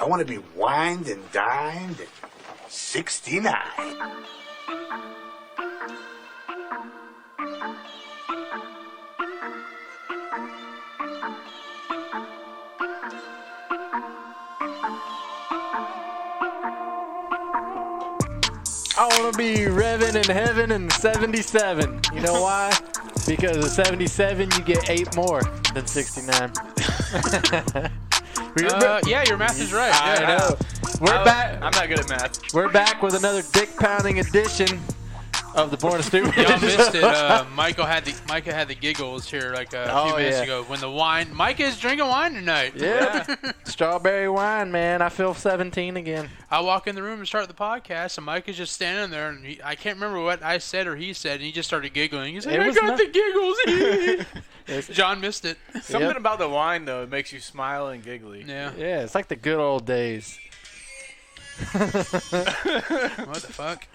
I want to be wined and dined at 69. I want to be revving in heaven in 77. You know why? Because at 77, you get 8 more than 69. Yeah, your math is right. I know. We're back. I'm not good at math. We're back with another dick-pounding edition of the Born Stupid. Y'all missed it. Micah had the giggles here like a few minutes ago when the wine. Micah is drinking wine tonight. Yeah. Strawberry wine, man. I feel 17 again. I walk in the room and start the podcast, and Micah's just standing there, and I can't remember what I said or he said, and he just started giggling. He's like, I got the giggles. John missed it. Something about the wine, though, it makes you smile and giggly. Yeah. Yeah, it's like the good old days. What the fuck?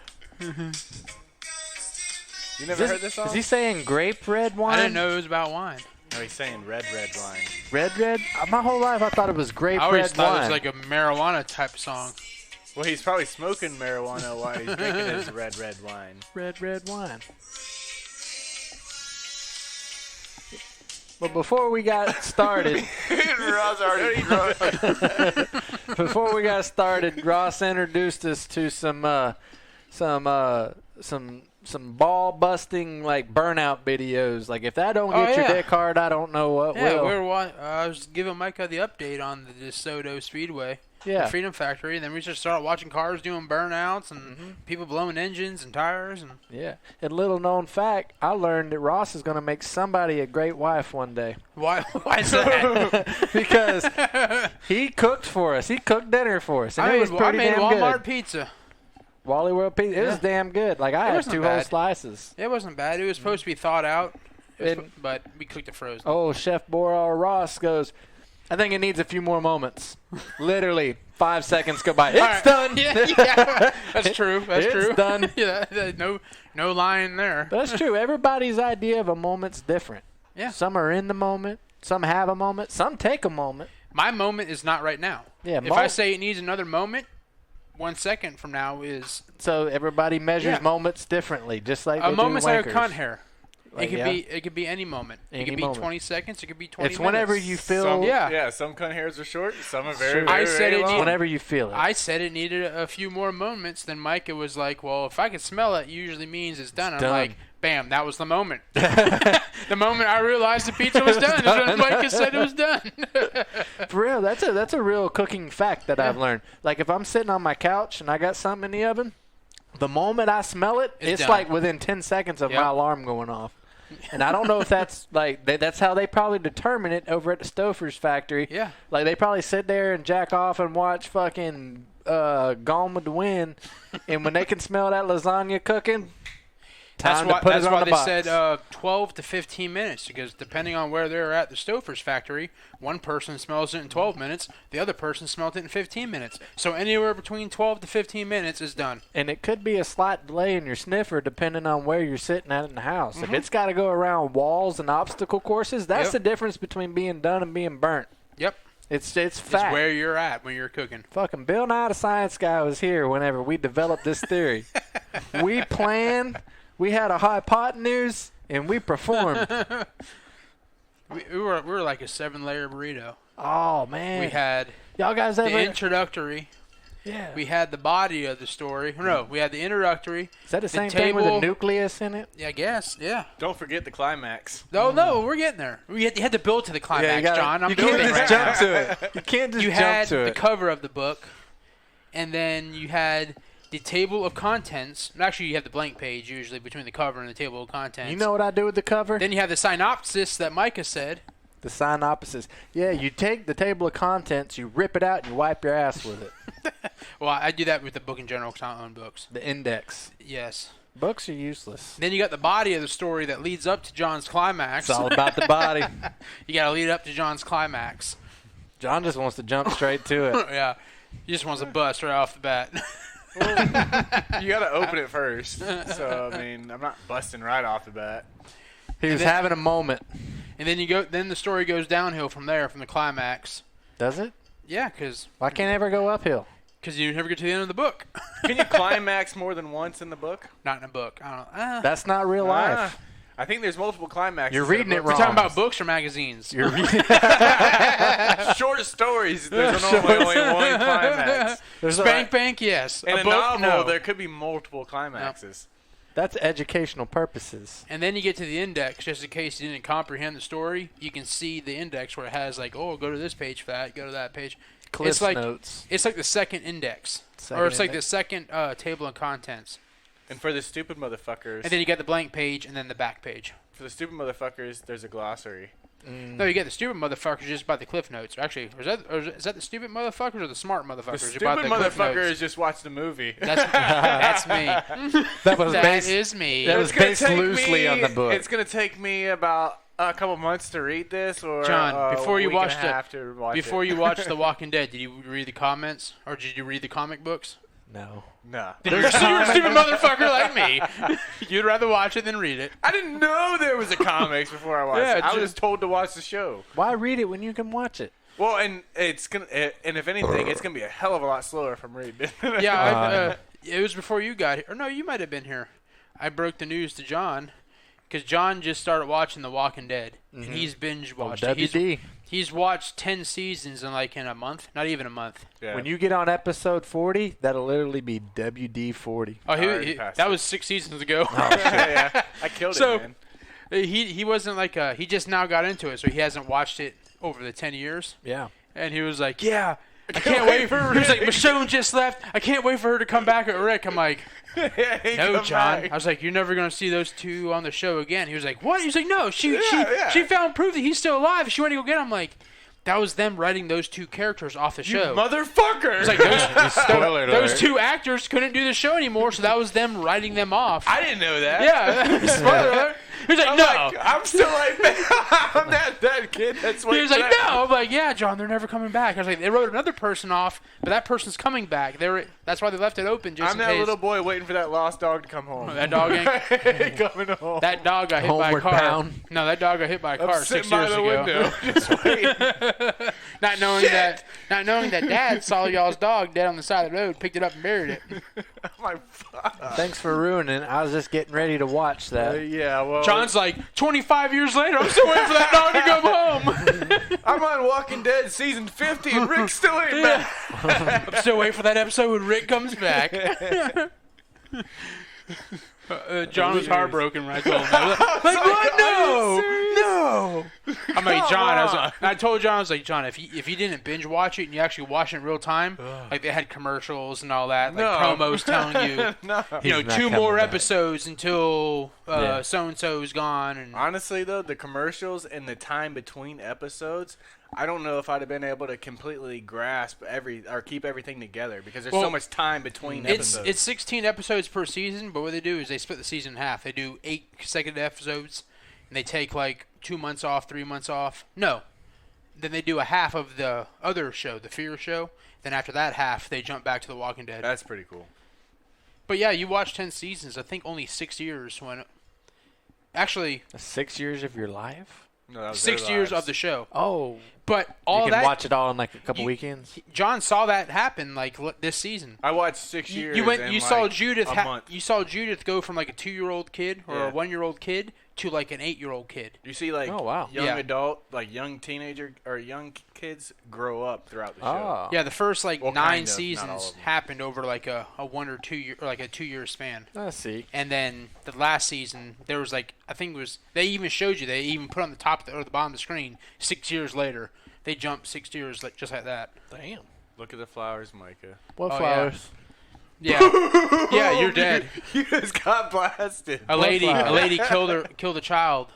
You never heard this song? Is he saying grape red wine? I didn't know it was about wine. No, he's saying red wine. Red? My whole life I thought it was grape I always red thought wine. it was like a marijuana type song. Well, he's probably smoking marijuana while he's drinking his red wine. Red wine. But before we got started, Ross already drunk. before we got started, Ross introduced us to some ball busting like burnout videos. Like if that don't get your dick hard, I don't know what will. I was giving Micah the update on the DeSoto Speedway, the Freedom Factory, and then we just started watching cars doing burnouts and people blowing engines and tires. And And little known fact, I learned that Ross is going to make somebody a great wife one day. Why is that? Because he cooked for us. He cooked dinner for us, and it was I pretty made damn Walmart good. pizza. Wally World pizza. It was damn good. Like I had wasn't 2 whole bad. slices. It wasn't bad. It was supposed to be thawed out, but we cooked it frozen. Oh, Chef Boral Ross goes, I think it needs a few more moments. Literally 5 seconds go by. It's done. Yeah, that's true. That's true. It's done. Yeah, no lying there. But that's true. Everybody's idea of a moment's different. Yeah. Some are in the moment. Some have a moment. Some take a moment. My moment is not right now. Yeah. If I say it needs another moment, 1 second from now is. So everybody measures moments differently, just like A moment's like a wankers. cunt hair. Like, It could be any moment. Any it could be moment. 20 seconds. It could be 20 It's minutes. whenever you feel. Some cunt hairs are short. Some are very, I very, said very it long. need- Whenever you feel it. I said it needed a few more moments. Then Micah was like, well, if I can smell it, it usually means it's done. I'm like, bam, that was the moment. The moment I realized the pizza was done is when Micah said it was done. For real, that's a real cooking fact that I've learned. Like if I'm sitting on my couch and I got something in the oven, the moment I smell it, it's done. like within 10 seconds of my alarm going off. And I don't know if that's like that's how they probably determine it over at the Stouffer's factory. Yeah. Like they probably sit there and jack off and watch fucking Gone with the Wind, and when they can smell that lasagna cooking, time to put it on the box. That's why they said 12 to 15 minutes, because depending on where they're at the Stouffer's factory, one person smells it in 12 minutes, the other person smelled it in 15 minutes. So anywhere between 12 to 15 minutes is done. And it could be a slight delay in your sniffer depending on where you're sitting at in the house. If it's got to go around walls and obstacle courses, that's the difference between being done and being burnt. Yep. It's It's fact. where you're at when you're cooking. Fucking Bill Nye the Science Guy was here whenever we developed this theory. We planned, we had a hypotenuse, and we performed. We were like a 7-layer burrito. Oh, man. We had Y'all guys ever... the introductory. Yeah. We had the body of the story. No, we had the introductory. Is that the same thing with a nucleus in it? Yeah, I guess. Yeah. Don't forget the climax. No, we're getting there. You had to build to the climax, John. I'm you building can't right just now. jump to it. You can't just You jump had to the it. cover of the book, and then you had the table of contents. Actually, you have the blank page usually between the cover and the table of contents. You know what I do with the cover? Then you have the synopsis that Micah said. The synopsis. Yeah, you take the table of contents, you rip it out, and you wipe your ass with it. Well, I do that with the book in general because I don't own books. The index. Yes. Books are useless. Then you got the body of the story that leads up to John's climax. It's all about the body. You got to lead up to John's climax. John just wants to jump straight to it. Yeah. He just wants to bust right off the bat. You got to open it first. So, I mean, I'm not busting right off the bat. He was having a moment. And then then the story goes downhill from there, from the climax. Does it? Yeah, because Why can't I ever go uphill? you never get to the end of the book. Can you climax more than once in the book? Not in a book. I don't know. That's not real life. I think there's multiple climaxes. You're reading it We're wrong. talking about books or magazines? You're reading. Short stories. There's normally only one climax. Spank Bank, yes. In a book, novel, no. there could be multiple climaxes. That's educational purposes. And then you get to the index, just in case you didn't comprehend the story. You can see the index where it has like, oh, go to this page for that, go to that page. Cliff notes. It's like the second index, like the second table of contents. And for the stupid motherfuckers. And then you got the blank page and then the back page. For the stupid motherfuckers, there's a glossary. No, you get the stupid motherfuckers just by the cliff notes. Actually, is that the stupid motherfuckers or the smart motherfuckers? The stupid motherfuckers just watch the movie. That's me. That is me. That was based loosely on the book. It's going to take me about a couple months to read this, or John, before you watched before you watched The Walking Dead, did you read the comments or did you read the comic books? No. Nah. You're a stupid motherfucker like me. You'd rather watch it than read it. I didn't know there was a comics before I watched it. I was told to watch the show. Why read it when you can watch it? Well, and it's gonna, and if anything, it's gonna be a hell of a lot slower if I'm reading it. Yeah, it was before you got here. Or no, you might have been here. I broke the news to John because John just started watching The Walking Dead, and he's binge watched it. WD. He's watched 10 seasons in a month, not even a month. Yeah. When you get on episode 40, that'll literally be WD-40. Oh, that was 6 seasons ago. yeah, I killed it, man. He wasn't like he just now got into it, so he hasn't watched it over the 10 years. Yeah. And he was like, yeah, I can't wait for her. He was like, Michonne just left. I can't wait for her to come back at Rick. I'm like, no, John. I was like, you're never going to see those two on the show again. He was like, what? He was like, no, she found proof that he's still alive. She went to go get him. I'm like, that was them writing those two characters off the show. You motherfucker! It's like those two actors couldn't do the show anymore, so that was them writing them off. I didn't know that. Yeah. Spoiler alert. He was like, no. I'm still like, man, I'm that kid. That's what he was like, no. I'm like, yeah, John, they're never coming back. I was like, they wrote another person off, but that person's coming back. That's why they left it open just I'm that little boy waiting for that lost dog to come home. That dog ain't coming home. That dog got hit by a car. Bound. No, that dog got hit by a car 6 years ago. Window, just waiting. Not knowing that Dad saw y'all's dog dead on the side of the road, picked it up and buried it. I'm like, fuck. Thanks for ruining it. I was just getting ready to watch that. Yeah, well. John's like, 25 years later, I'm still waiting for that dog to come home. I'm on Walking Dead season 50 and Rick still ain't back. I'm still waiting for that episode when Rick comes back. John was heartbroken when I told him that. Like, what? No. I'm like, John. I told John, I was like, John, if you didn't binge watch it and you actually watch it in real time, like they had commercials and all that, like promos telling you, 2 more episodes until so and so is gone. And honestly, though, the commercials and the time between episodes, I don't know if I'd have been able to completely grasp or keep everything together because there's so much time between episodes. It's 16 episodes per season, but what they do is they split the season in half. They do 8 consecutive episodes, and they take like 2 months off, 3 months off. No. Then they do a half of the other show, the Fear show. Then after that half, they jump back to The Walking Dead. That's pretty cool. But yeah, you watch 10 seasons. I think only 6 years when... Actually... 6 years of your life? No, that was 6 years of the show. Oh. But all you can watch it all in like a couple weekends? John saw that happen like this season. I watched 6 years. You saw Judith a month. You saw Judith go from like a 2-year-old kid or a 1-year-old kid to like an 8-year-old kid. You see like young adult, like young teenager or young kids grow up throughout the show. Yeah, the first like 9 seasons happened over like a 1 or 2 year or like a 2-year span. I see. And then the last season there was like I think it was they even showed you, they even put on the top or the bottom of the screen 6 years later. They jumped 6 years like just like that. Damn. Look at the flowers, Micah. What flowers? Yeah. Yeah, you're dead. You just got blasted. A lady killed a child.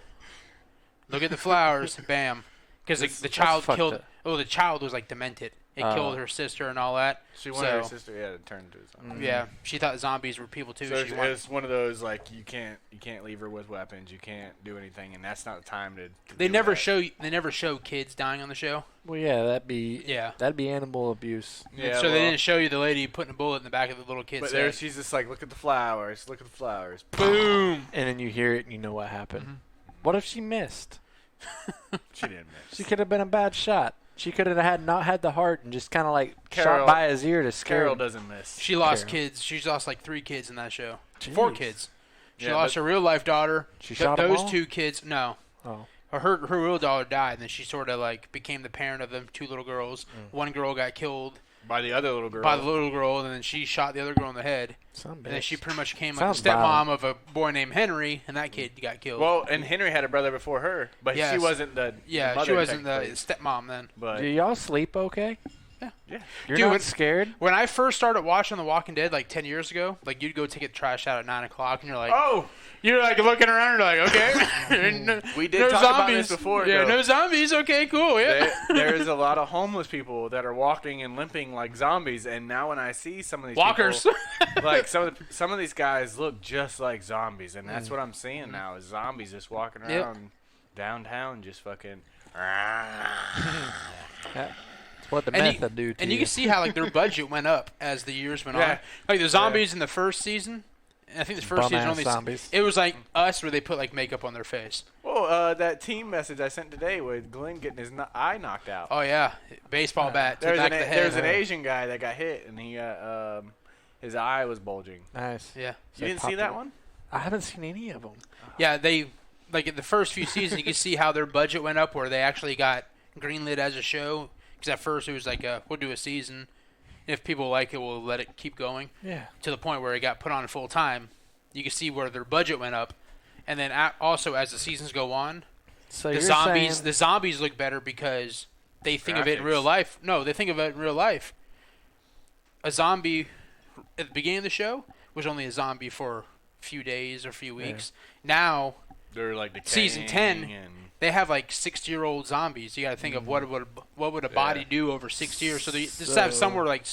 Look at the flowers, bam. Because the child killed. Oh, the child was like demented. It killed her sister and all that. She wanted her sister, to turn into a zombie. Yeah, she thought zombies were people too. So it's one of those like you can't leave her with weapons. You can't do anything, and that's not the time to. They never show kids dying on the show. Well, yeah, that'd be animal abuse. Yeah, so they didn't show you the lady putting a bullet in the back of the little kid's head. But she's just like, look at the flowers, boom, and then you hear it and you know what happened. What if she missed? She didn't miss. She could have been a bad shot. She could have not had the heart and just kind of like Carol- shot by his ear to scare Carol him. doesn't miss. She lost kids. She's lost like 3 kids in that show. 4 Jeez. kids. She Yeah, lost but- her real life daughter. She shot 'em those all? 2 kids. No. Oh. Her real daughter died, and then she sort of like became the parent of them 2 little girls. Mm. One girl got killed By the other little girl. by the little girl, and then she shot the other girl in the head. Some And then bitch. she pretty much became like Sounds the stepmom violent. of a boy named Henry, and that kid got killed. Well, and Henry had a brother before her, but Yes. she wasn't the yeah, mother she wasn't the technically. stepmom then. But Do y'all sleep okay? Yeah. You're Dude, not when- scared? When I first started watching The Walking Dead like 10 years ago, like you'd go take the trash out at 9 o'clock, and you're like, you're like looking around, you're like, okay. No, we did no talk zombies. about this before. Yeah, though. no zombies. Okay, cool. Yeah. There's a lot of homeless people that are walking and limping like zombies, and now when I see some of these Walkers. people, like some of these guys look just like zombies, and that's what I'm seeing now is zombies just walking Yep. around downtown, just fucking. That's what the And meth you- will do to And you can see how like their budget went up as the years went on. Yeah. Like the zombies in the first season. I think the first season Bum-ass only. zombies. It was like Us where they put like makeup on their face. Well, that team message I sent today with Glenn getting his eye knocked out. Oh yeah, baseball bat to the There's back an of the head. there's an Asian guy that got hit, and he got his eye was bulging. Nice. Yeah. You didn't see that one? I haven't seen any of them. Yeah, they like in the first few seasons you can see how their budget went up where they actually got greenlit as a show because at first it was like we'll do a season, if people like it we'll let it keep going Yeah. to the point where it got put on full time. You can see where their budget went up, and then also as the seasons go on, So the you're zombies saying, look better because they think of it in Graphics. real life. No, they think of it in real life. A zombie at the beginning of the show was only a zombie for a few days or a few weeks. Now They're like Season 10, they have like 60-year-old zombies. You got to think of what would a body do over 60 years. So they just have somewhere like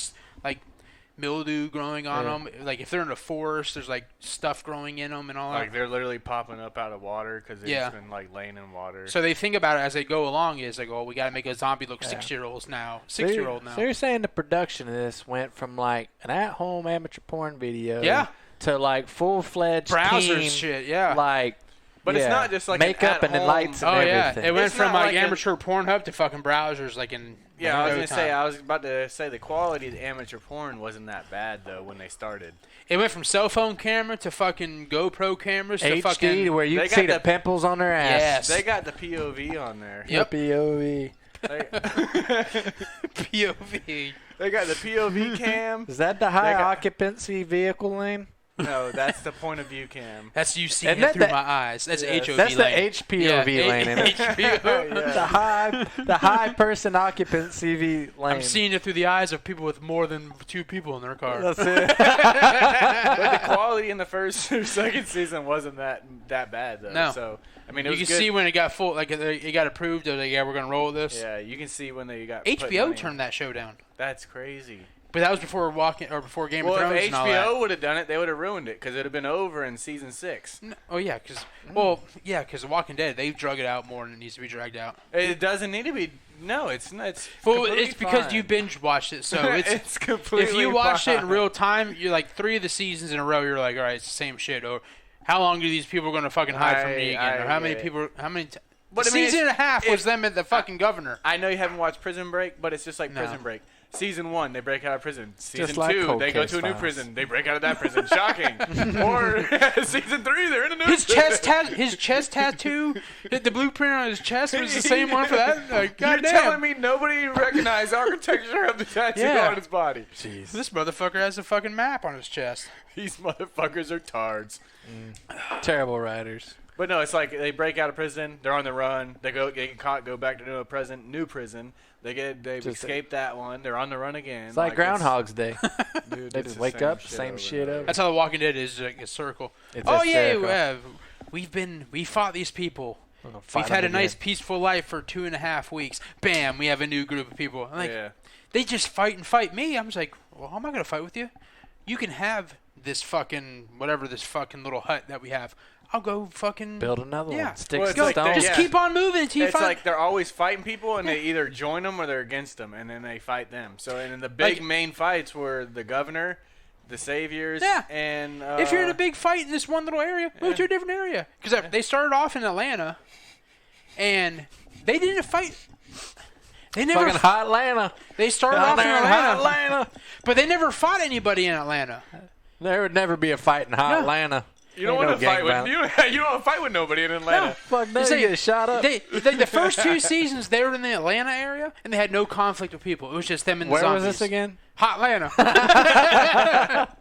mildew growing on them. Like if they're in a forest, there's like stuff growing in them and all like that. they're literally popping up out of water because it's been like laying in water. So they think about it as they go along. Is like, oh, we got to make a zombie look 6-year-olds now. 6-year-old now. So you're saying the production of this went from like an at-home amateur porn video to like full-fledged Browsers team, shit. Yeah. like But it's not just like an makeup and at-home- lights and Oh yeah, everything. it went It's from not like like a- amateur Pornhub to fucking browsers like in Yeah, I was no gonna time. say. I was about to say the quality of the amateur porn wasn't that bad though when they started. It went from cell phone camera to fucking GoPro cameras to HD fucking where you They can see got the the- pimples on their ass. Yes. They got the POV on there. Yep. POV. POV. They got the POV cam. Is that the high got- occupancy vehicle lane? No, that's the point of view cam. That's you seeing Isn't it that through the- my eyes. That's Yes. HOV That's the lane. HPOV lane, isn't it? HPO. The high person occupancy lane. I'm seeing it through the eyes of people with more than 2 people in their car. That's it. But the quality in the first or second season wasn't that bad though. No. So I mean, it You was can good. see when it got full, like it got approved. They're like, yeah, we're gonna roll with this. Yeah, you can see when they got put HBO money turned that show down, in. That's crazy. but that was before before Game of Well, Thrones if and all that. HBO would have done it, they would have ruined it because it would have been over in season 6. Oh yeah, because The Walking Dead they've drug it out more than it needs to be dragged out. It doesn't need to be. No, it's not. It's Well, completely it's because fine. you binge watched it, so it's it's completely. if you watched it in fine. real time, you're like 3 of the seasons in a row. You're like, all right, it's the same shit. Or how long are these people going to fucking hide from me again? Or how many get it. people? How many? But I mean, season and a half was if- them at the fucking governor. I know you haven't watched Prison Break, but it's just like No. Prison Break. Season 1, they break out of prison. Season like 2, Cold they go Case to a new Files. prison. They break out of that prison. Shocking. Or season 3, they're in a new His prison. chest tattoo, the blueprint on his chest was the same one for that. Like, You're goddamn, telling me nobody recognized architecture of the tattoo Yeah. on his body? Jeez. this motherfucker has a fucking map on his chest. These motherfuckers are tards. Terrible writers. But no, it's like they break out of prison. They're on the run. They get caught. Go back to new prison. They Just- escape that one. They're on the run again. It's like Groundhog's Day. Dude, They it's just the wake same up, shit same over shit and over. over. That's how The Walking Dead is, like a circle. It's Oh a yeah, circle. we fought these people. We're gonna We've fight had a them nice again. peaceful life for 2.5 weeks. Bam, we have a new group of people. I'm like, Yeah. they just fight and fight me. I'm just like, well, how am I gonna fight with you? You can have this fucking whatever, this fucking little hut that we have. I'll go fucking Build another Yeah. one. Sticks Well, and it's like stones. Just Yeah. keep on moving until you It's find. like they're always fighting people, and they either join them or they're against them, and then they fight them. So, and then the big Like- main fights were the governor, the saviors, Yeah. and if you're in a big fight in this one little area, move to a different area. Because they started off in Atlanta, and they didn't fight. They never Fucking hot Atlanta. They started Down off in there in hot Atlanta, Atlanta. but they never fought anybody in Atlanta. There would never be a fight in hot Atlanta. You don't want to fight with you don't want to fight with nobody in Atlanta. No, fuck no, you get shot up. The first 2 seasons they were in the Atlanta area and they had no conflict with people. It was just them and the Where zombies. was this again? Hot Atlanta.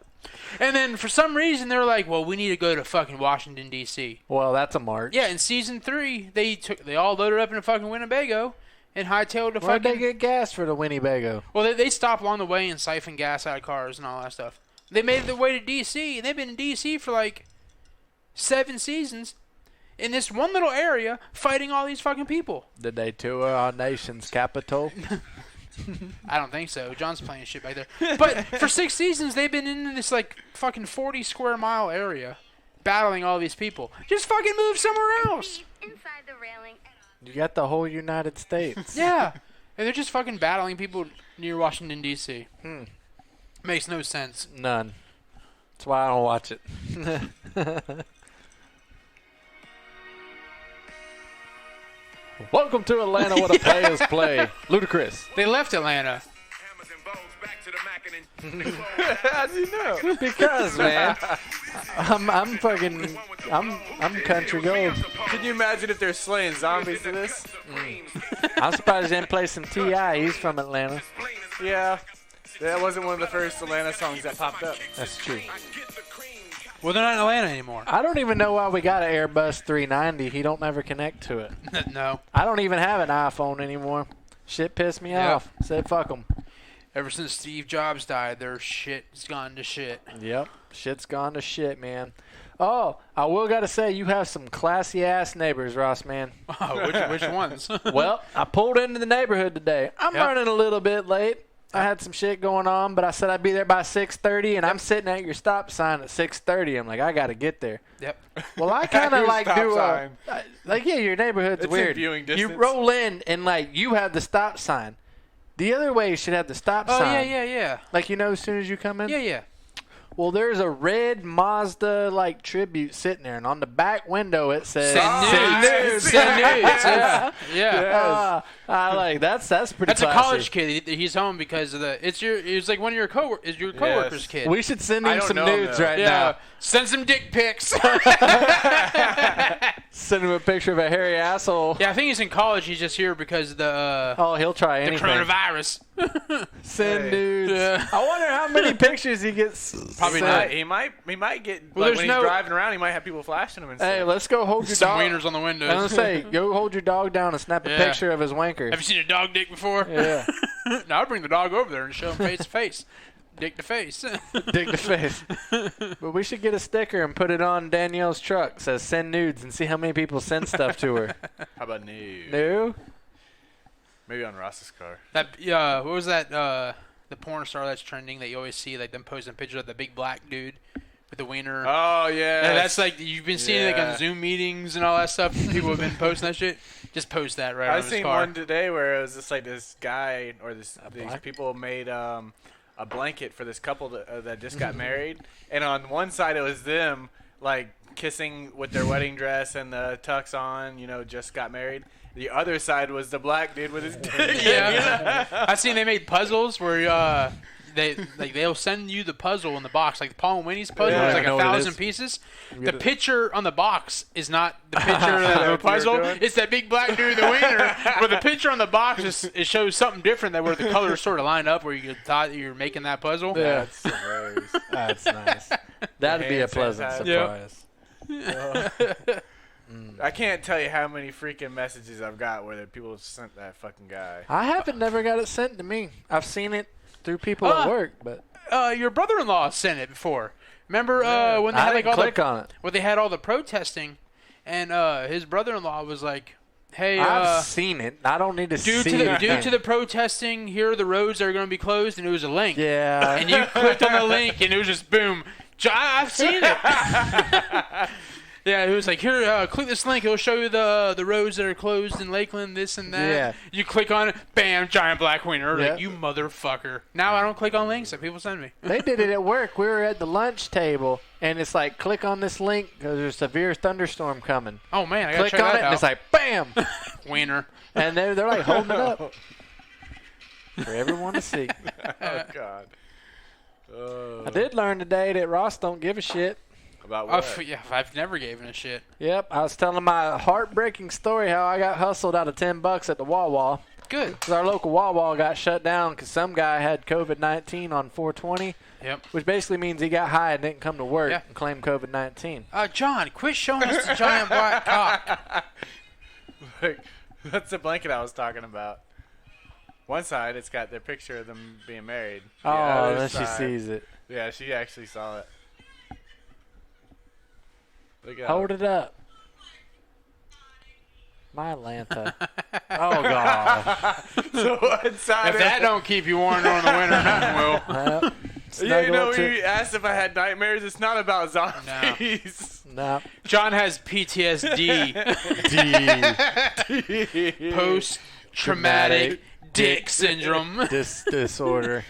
And then for some reason they were like, well, we need to go to fucking Washington D.C. Well, that's a march. Yeah, in season 3 they all loaded up in a fucking Winnebago and hightailed to Where'd fucking. they get gas for the Winnebago? Well, they stopped along the way and siphoned gas out of cars and all that stuff. They made their way to D.C. and they've been in D.C. for like 7 seasons in this one little area fighting all these fucking people. Did they tour our nation's capital? I don't think so. John's playing shit back there. But for 6 seasons, they've been in this like fucking 40 square mile area battling all these people. Just fucking move somewhere else. Inside the railing. You got the whole United States. Yeah. And they're just fucking battling people near Washington, D.C. Makes no sense. None. That's why I don't watch it. Welcome to Atlanta where the players play. Ludacris. They left Atlanta. How do you know? Because, man, I'm country gold. Can you imagine if they're slaying zombies to this? I'm surprised they didn't play some T.I. He's from Atlanta. Yeah. That wasn't one of the first Atlanta songs that popped up. That's true. Well, they're not in Atlanta anymore. I don't even know why we got an Airbus 390. He don't ever connect to it. No. I don't even have an iPhone anymore. Shit pissed me off. Said fuck them. Ever since Steve Jobs died, their shit's gone to shit. Yep. Shit's gone to shit, man. Oh, I will got to say, you have some classy-ass neighbors, Ross, man. Oh, which ones? Well, I pulled into the neighborhood today. I'm running a little bit late. I had some shit going on, but I said I'd be there by 6:30, and I'm sitting at your stop sign at 6:30. I'm like, I got to get there. Yep. Well, I kind of Your like stop do sign. your neighborhood's It's weird. in viewing You distance. roll in, and, like, you have the stop sign. The other way should have the stop Oh, sign. yeah. Like, as soon as you come in? Yeah. Well, there's a red Mazda, like, tribute sitting there, and on the back window it says... Send nudes. Send nudes. Yeah. I like that's pretty That's a classy. college kid. He's home because of the. It's like one of your coworkers' kid. We should send I him don't some know him, nudes though. right Yeah. now. Send some dick pics. Send him a picture of a hairy asshole. Yeah, I think he's in college. He's just here because of the Oh, he'll try the anything. coronavirus. Send Hey. nudes. Yeah. I wonder how many pictures he gets. Probably sent. not. He might get Well, like there's when no- he's driving around, he might have people flashing him and Hey, stuff. let's go hold your Some dog. wieners on the windows. I was gonna say, go hold your dog down and snap a Yeah. picture of his wanker. Have you seen a dog dick before? Yeah, No, I'd bring the dog over there and show him face to face. Dick to face. dig the face. But we should get a sticker and put it on Danielle's truck. It says send nudes and see how many people send stuff to her. How about new? No? Maybe on Ross's car. That what was that? The porn star that's trending that you always see, like them posting pictures of the big black dude with the wiener. Oh yeah. And that's like you've been seeing it like Yeah. on Zoom meetings and all that stuff. People have been posting that shit. Just post that right on I his seen car. one today where it was just like this guy or these black- people made a blanket for this couple that just got married, and on one side it was them like kissing with their wedding dress and the tux on, just got married. The other side was the black dude with his dick. Yeah, I seen they made puzzles where they'll send you the puzzle in the box, like the Paul and Winnie's puzzle. Yeah. It's I like know what it 1,000 is. pieces. You The get it. picture on the box is not the picture of what the you were puzzle. doing? It's that big black dude, the wiener. But the picture on the box it shows something different that where the colors sort of line up, where you thought you're making that puzzle. Yeah. That's hilarious. That's nice. That'd be a hand pleasant sanitizer. surprise. I can't tell you how many freaking messages I've got where people have sent that fucking guy. I haven't never got it sent to me. I've seen it through people Ah. at work, but Your brother-in-law sent it before. Remember when they I had didn't like all click the on it. when they had all the protesting, and his brother-in-law was like, "Hey, I've seen it. I don't need to due see to the it. due to the protesting, here are the roads that are going to be closed," and it was a link. Yeah. And you clicked on the link, and it was just boom. I've seen it. Yeah, it was like, here, click this link. It'll show you the roads that are closed in Lakeland, this and that. Yeah. You click on it, bam, giant black wiener. Yeah. Like, you motherfucker. Now I don't click on links that people send me. They did it at work. We were at the lunch table, and it's like, click on this link because there's a severe thunderstorm coming. Oh, man, I got to Click check on that it, out. and it's like, bam! Wiener. And they're like holding it up. for everyone to see. Oh God. I did learn today that Ross don't give a shit. About what? Yeah, I've never given a shit. Yep, I was telling my heartbreaking story how I got hustled out of $10 at the Wawa. Good. Because our local Wawa got shut down because some guy had COVID-19 on 420. Yep. Which basically means he got high and didn't come to work Yeah. and claim COVID-19. John, quit showing us the giant black cock. Like, that's the blanket I was talking about. One side, it's got their picture of them being married. The Oh, other then she side- sees it. Yeah, she actually saw it. Look at Hold it up. My Atlanta. Oh, God. So one side. If that don't keep you warm during the winter, nothing will. Well, Yeah, snuggle you know, up to- when you asked if I had nightmares, it's not about zombies. No. John has PTSD, post-traumatic dick syndrome. Disorder.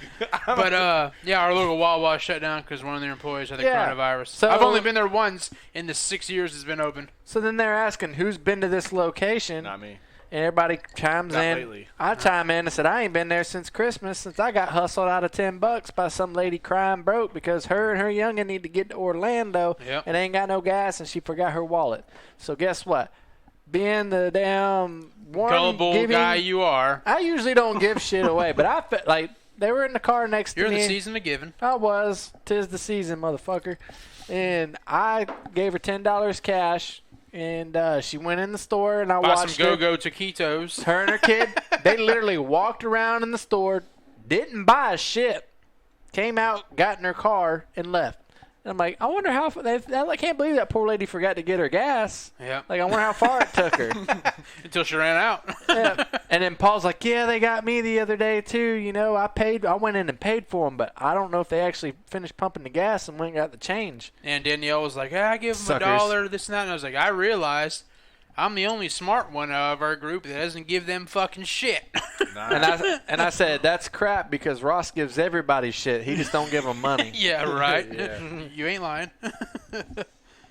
But yeah, our local Wawa shut down because one of their employees had the Yeah. coronavirus. So- I've only been there once in the 6 years it's been open. So then they're asking who's been to this location, Not me. and everybody chimes Not in. lately. I chime in and said I ain't been there since Christmas, since I got hustled out of $10 by some lady crying broke because her and her youngin need to get to Orlando Yep. and ain't got no gas and she forgot her wallet. So guess what? Being the damn warm Gullible giving, guy you are. I usually don't give shit away, but I felt like they were in the car next You're to in me. the season of giving. I was. 'Tis the season, motherfucker. And I gave her $10 cash, and she went in the store, and I Buy watched some her. go-go taquitos. Her and her kid, they literally walked around in the store, didn't buy a shit, came out, got in her car, and left. And I'm like, I wonder how I can't believe that poor lady forgot to get her gas. Yeah. Like, I wonder how far it took her. Until she ran out. Yeah. And then Paul's like, yeah, they got me the other day too. You know, I went in and paid for them, but I don't know if they actually finished pumping the gas and went and got the change. And Danielle was like, I give them Suckers. $1, this and that. And I was like, I realized I'm the only smart one of our group that doesn't give them fucking shit. And I said, that's crap because Ross gives everybody shit. He just don't give them money. Yeah, right. Yeah. You ain't lying.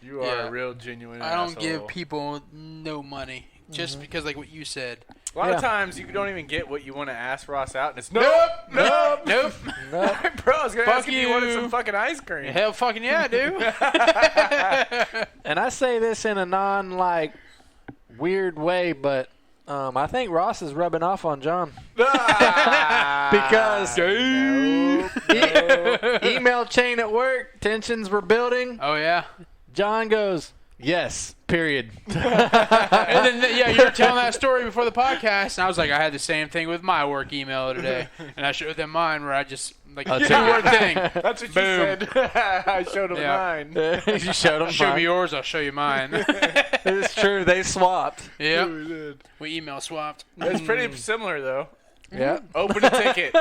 You are Yeah. a real genuine I don't asshole. give people no money. Just because, like what you said. A lot Yeah. of times you don't even get what you want to ask Ross out, and it's Nope. nope. Nope. No. Bro, I was gonna Fuck ask if you wanted you. some fucking ice cream. Hell fucking yeah, I do. And I say this in a weird way, but I think Ross is rubbing off on John. Because email chain at work, tensions were building. Oh, yeah. John goes, yes, period. And then, yeah, you were telling that story before the podcast, and I was like, I had the same thing with my work email today. And I showed them mine where I just, like, I'll two-word thing. That's what Boom. you said. I showed him Yeah. mine. You showed him Show me mine. yours, I'll show you mine. It's true. They swapped. Yep. We did. We email swapped. It's pretty similar though. Yeah. Open a ticket.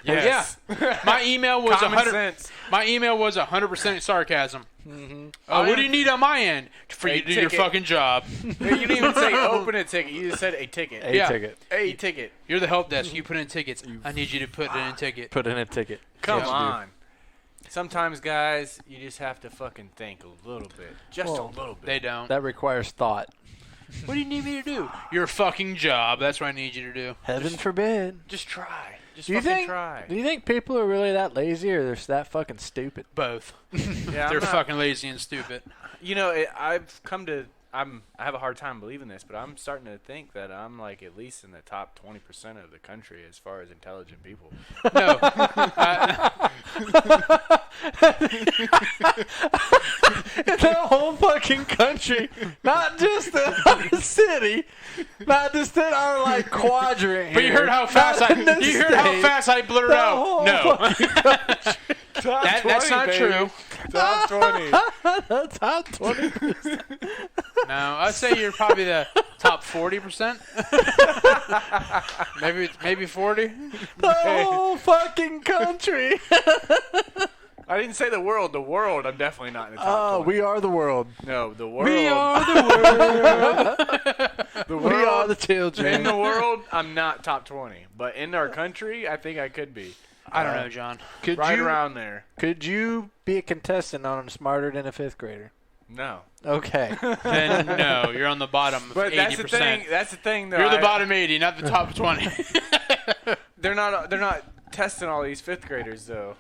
Yes. My email was Common 100. sense. My email was 100% sarcasm. Mm-hmm. What do you need on my end for A you to do your ticket. fucking job? You didn't even say open a ticket. You just said a ticket. A Yeah. ticket. A ticket. You're the help desk. You put in tickets. I need you to put in a ticket. Put in a ticket. Come Yes, on. Sometimes, guys, you just have to fucking think a little bit. Just Well, a little bit. They don't. That requires thought. What do you need me to do? Your fucking job. That's what I need you to do. Heaven forbid. Just try. Just Do you fucking think? try. Do you think people are really that lazy, or they're that fucking stupid? Both. Yeah, They're I'm not- fucking lazy and stupid. You know, I have a hard time believing this, but I'm starting to think that I'm like at least in the top 20% of the country as far as intelligent people. No. The whole fucking country, not just the city, not just in our like quadrant. But you here, heard how fast not I. in the You heard how state. fast I blurted The out. whole No. Top That's 20, not baby. true. Top 20. The top 20. No, I'd say you're probably the top 40%. maybe 40. The whole fucking country. I didn't say the world. The world, I'm definitely not in the top 20. We are the world. No, the world. We are the world. the We are the children. In the world, I'm not top 20. But in our country, I think I could be. I don't know, John. Could Right you around there. Could you be a contestant on Smarter Than a Fifth Grader? No. Okay. Then no, you're on the bottom But 80%. that's the thing. That's the thing, though. You're the bottom 80, not the top 20. They're not testing all these fifth graders though.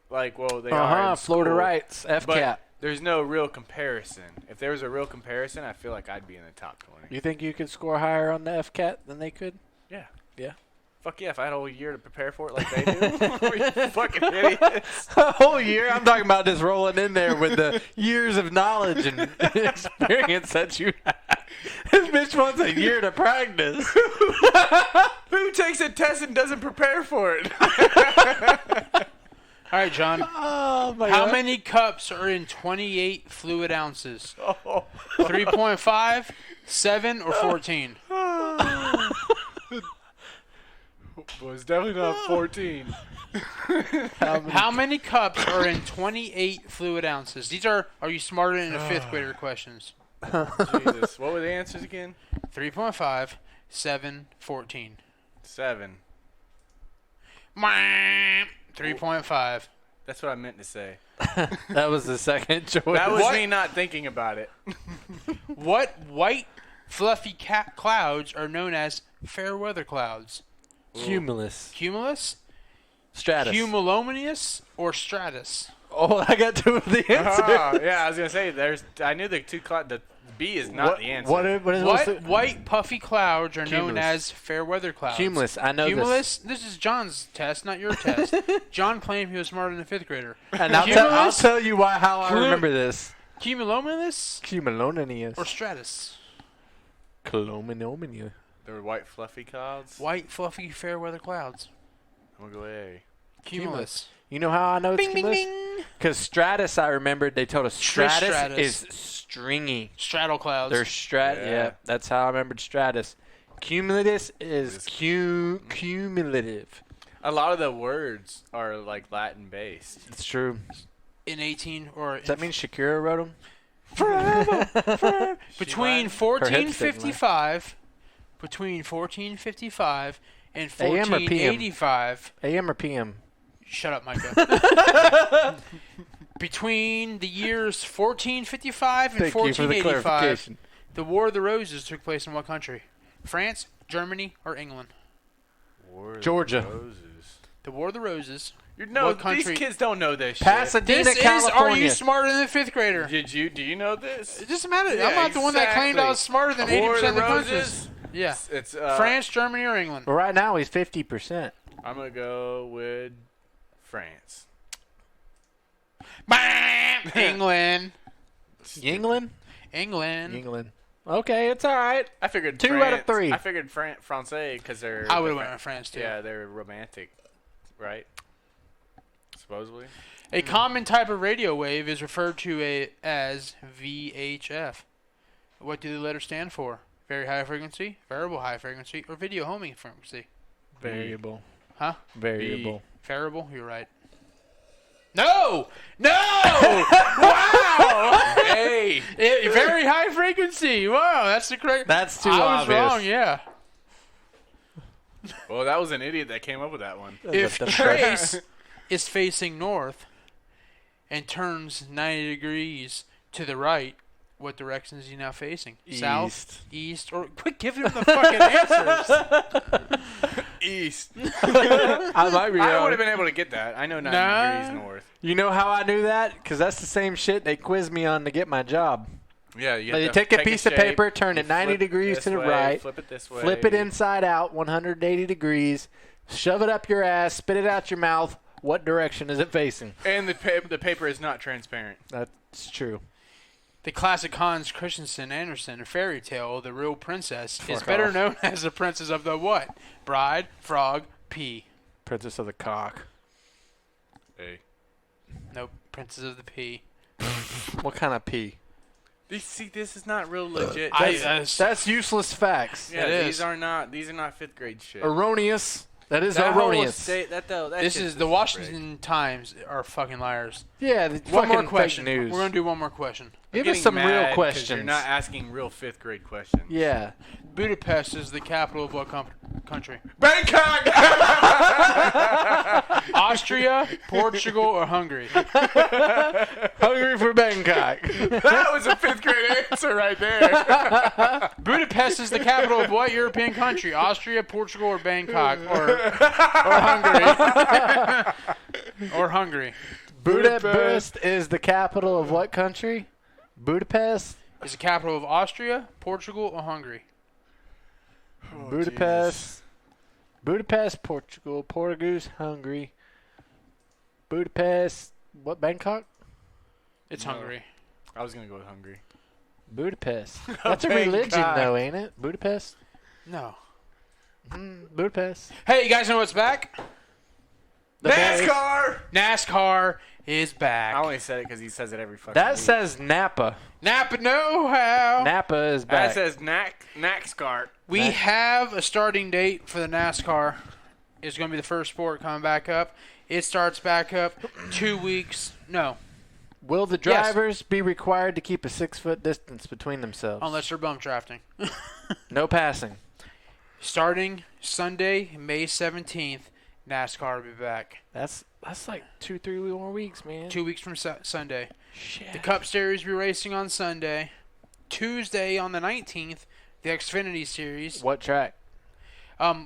Like, well, they are. In Florida school, rights. FCAT. but there's no real comparison. If there was a real comparison, I feel like I'd be in the top 20. You think you could score higher on the FCAT than they could? Yeah. Yeah. Fuck yeah! If I had a whole year to prepare for it like they do, you fucking idiots. A whole year? I'm talking about just rolling in there with the years of knowledge and experience that you have. This bitch wants a year to practice. Who takes a test and doesn't prepare for it? All right, John. Oh, my How God. many cups are in 28 fluid ounces? Oh. 3.5, 7, or 14? Well, it's definitely not 14. How many cups are in 28 fluid ounces? These are you smarter than the fifth grader questions? Jesus. What were the answers again? 3.5, 7, 14. 7. 3.5. That's what I meant to say. That was the second choice. That was What? me not thinking about it. What white fluffy clouds are known as fair weather clouds? Cumulus. Cumulus, Stratus. cumulonimbus, or stratus? Oh, I got two of the answers. Yeah, I was gonna say I knew the the B is not the answer. What What white puffy clouds are known Cumulus. as fair weather clouds? Cumulus. I know Cumulus. This is John's test, not your test. John claimed he was smarter than a fifth grader. this. And I'll Cumulus, tell you how I Clu- remember this. cumulonimbus, Cumulonimbus. or stratus? Cumulonimbus. There were white fluffy clouds. White fluffy fair weather clouds. I'm gonna go A. Cumulus. You know how I know it's Bing, bing, cumulus? bing. Because stratus, I remembered they told us stratus Stratus. is stringy. Straddle clouds. They're Yeah. yeah, that's how I remembered stratus. Cumulatus is cumulative. A lot of the words are like Latin based. It's true. in 18 or Does that mean Shakira wrote them? between Her hips 1455 and AM or PM? 1485. AM or PM? Shut up, Micah. Between the years 1455 and Thank you for the 1485, clarification. the War of the Roses took place in what country? France, Germany, or England? Georgia. Roses. The War of the Roses. No, What country? these kids don't know this shit. Pasadena, This is, California. are you smarter than a fifth grader? Do you know this? It doesn't matter. Yeah, I'm not the one that claimed I was exactly. smarter than War 80% of the Roses. countries. Yeah. It's France, Germany, or England? Well, right now he's 50%. I'm gonna go with France. England. England? England. Okay, it's all right. I figured Two out of three. I figured Francais because they're. I would have went with France too. Yeah, they're romantic, right? Supposedly. A common type of radio wave is referred to as VHF. What do the letters stand for? Very high frequency, variable high frequency, or video homing frequency? Variable. Huh? Variable. Variable? You're right. No! Wow! Hey, Very high frequency. Wow, that's the correct. That's too I was obvious. wrong. Yeah. well, that was an idiot that came up with that one. If The- Trace is facing north and turns 90 degrees to the right, what direction is he now facing? South, east, or quit giving him the fucking answers. East. I might be I wrong. would have been able to get that. I know 90 Nah. degrees north. You know how I knew that? Because that's the same shit they quizzed me on to get my job. Yeah, you They have to take a piece of shape, paper, turn you it 90 flip degrees this to the way, right, flip it this way, flip it inside out 180 degrees, shove it up your ass, spit it out your mouth. What direction is it facing? and the paper is not transparent. That's true. The classic Hans Christian Andersen fairy tale, The Real Princess, is Fuck better off. known as the princess of the what? Bride, frog, pea. Princess of the Cock. Hey, Nope, princess of the pea. What kind of pea? see, this is not real legit. That's useless facts. yeah, it these is. are not fifth grade shit. Erroneous. That is That whole erroneous. state- that This shit's is the just Washington Times are fucking liars. Yeah, the One more fucking question. fake news. We're gonna do one more question. Give getting us some mad real 'cause questions. You're not asking real fifth grade questions. Yeah. Budapest is the capital of what country? Bangkok. Austria, Portugal, or Hungary? Hungry for Bangkok. That was a 5th grade answer right there. Budapest is the capital of what European country? Austria, Portugal, or Bangkok, or Hungary? Or Hungary. Budapest is the capital of what country? Budapest. Is the capital of Austria, Portugal, or Hungary? Budapest. Budapest, Portugal. Portuguese, Hungary. Budapest. What, Bangkok? It's No. Hungary. I was gonna go with Hungary. Budapest. That's a religion, Bangkok. though, ain't it? Budapest? No. Budapest. Hey, you guys know what's back? NASCAR. NASCAR is I back. only said it because he says it every fucking That week. says Napa. Napa know-how. Napa is That back. says NASCAR. We have a starting date for the NASCAR. It's going to be the first sport coming back up. It starts back up 2 weeks. No, Will the drivers be required to keep a 6-foot distance between themselves? unless they're bump drafting. No passing. Starting Sunday, May 17th, NASCAR will be back. That's like 2-3 more weeks, man. 2 weeks from Sunday. Shit. The Cup Series will be racing on Sunday. Tuesday on the 19th, the Xfinity Series. What track?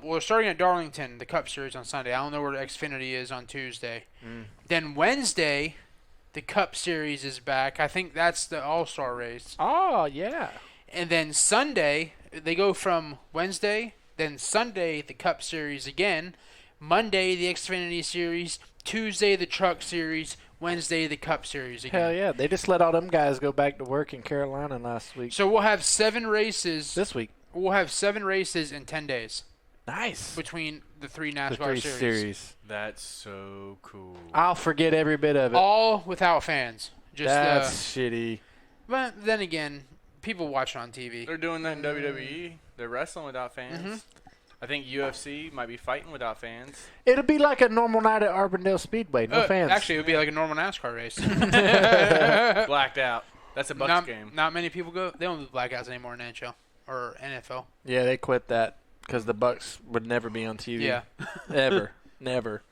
We're starting at Darlington, the Cup Series on Sunday. I don't know where the Xfinity is on Tuesday. Then Wednesday, the Cup Series is back. I think that's the All-Star race. Oh, yeah. And then Sunday, they go from Wednesday, then Sunday, the Cup Series again. Monday, the Xfinity Series. Tuesday, the Truck Series. Wednesday, the Cup Series again. Hell yeah. They just let all them guys go back to work in Carolina last week. So we'll have 7 races. This week. We'll have 7 races in 10 days Nice. between the 3 The NASCAR 3 series. series. That's so cool. I'll forget every bit of it. All without fans. Just That's shitty. But then again, people watch it on TV. They're doing that in WWE. They're wrestling without fans. I think UFC might be fighting without fans. It'll be like a normal night at Arbondale Speedway. No fans. Actually, it would be like a normal NASCAR race. Blacked out. That's a Bucks not, game. Not many people go. They don't do blackouts anymore in NHL or NFL. Yeah, they quit that because the Bucks would never be on TV. Yeah. Ever. Never.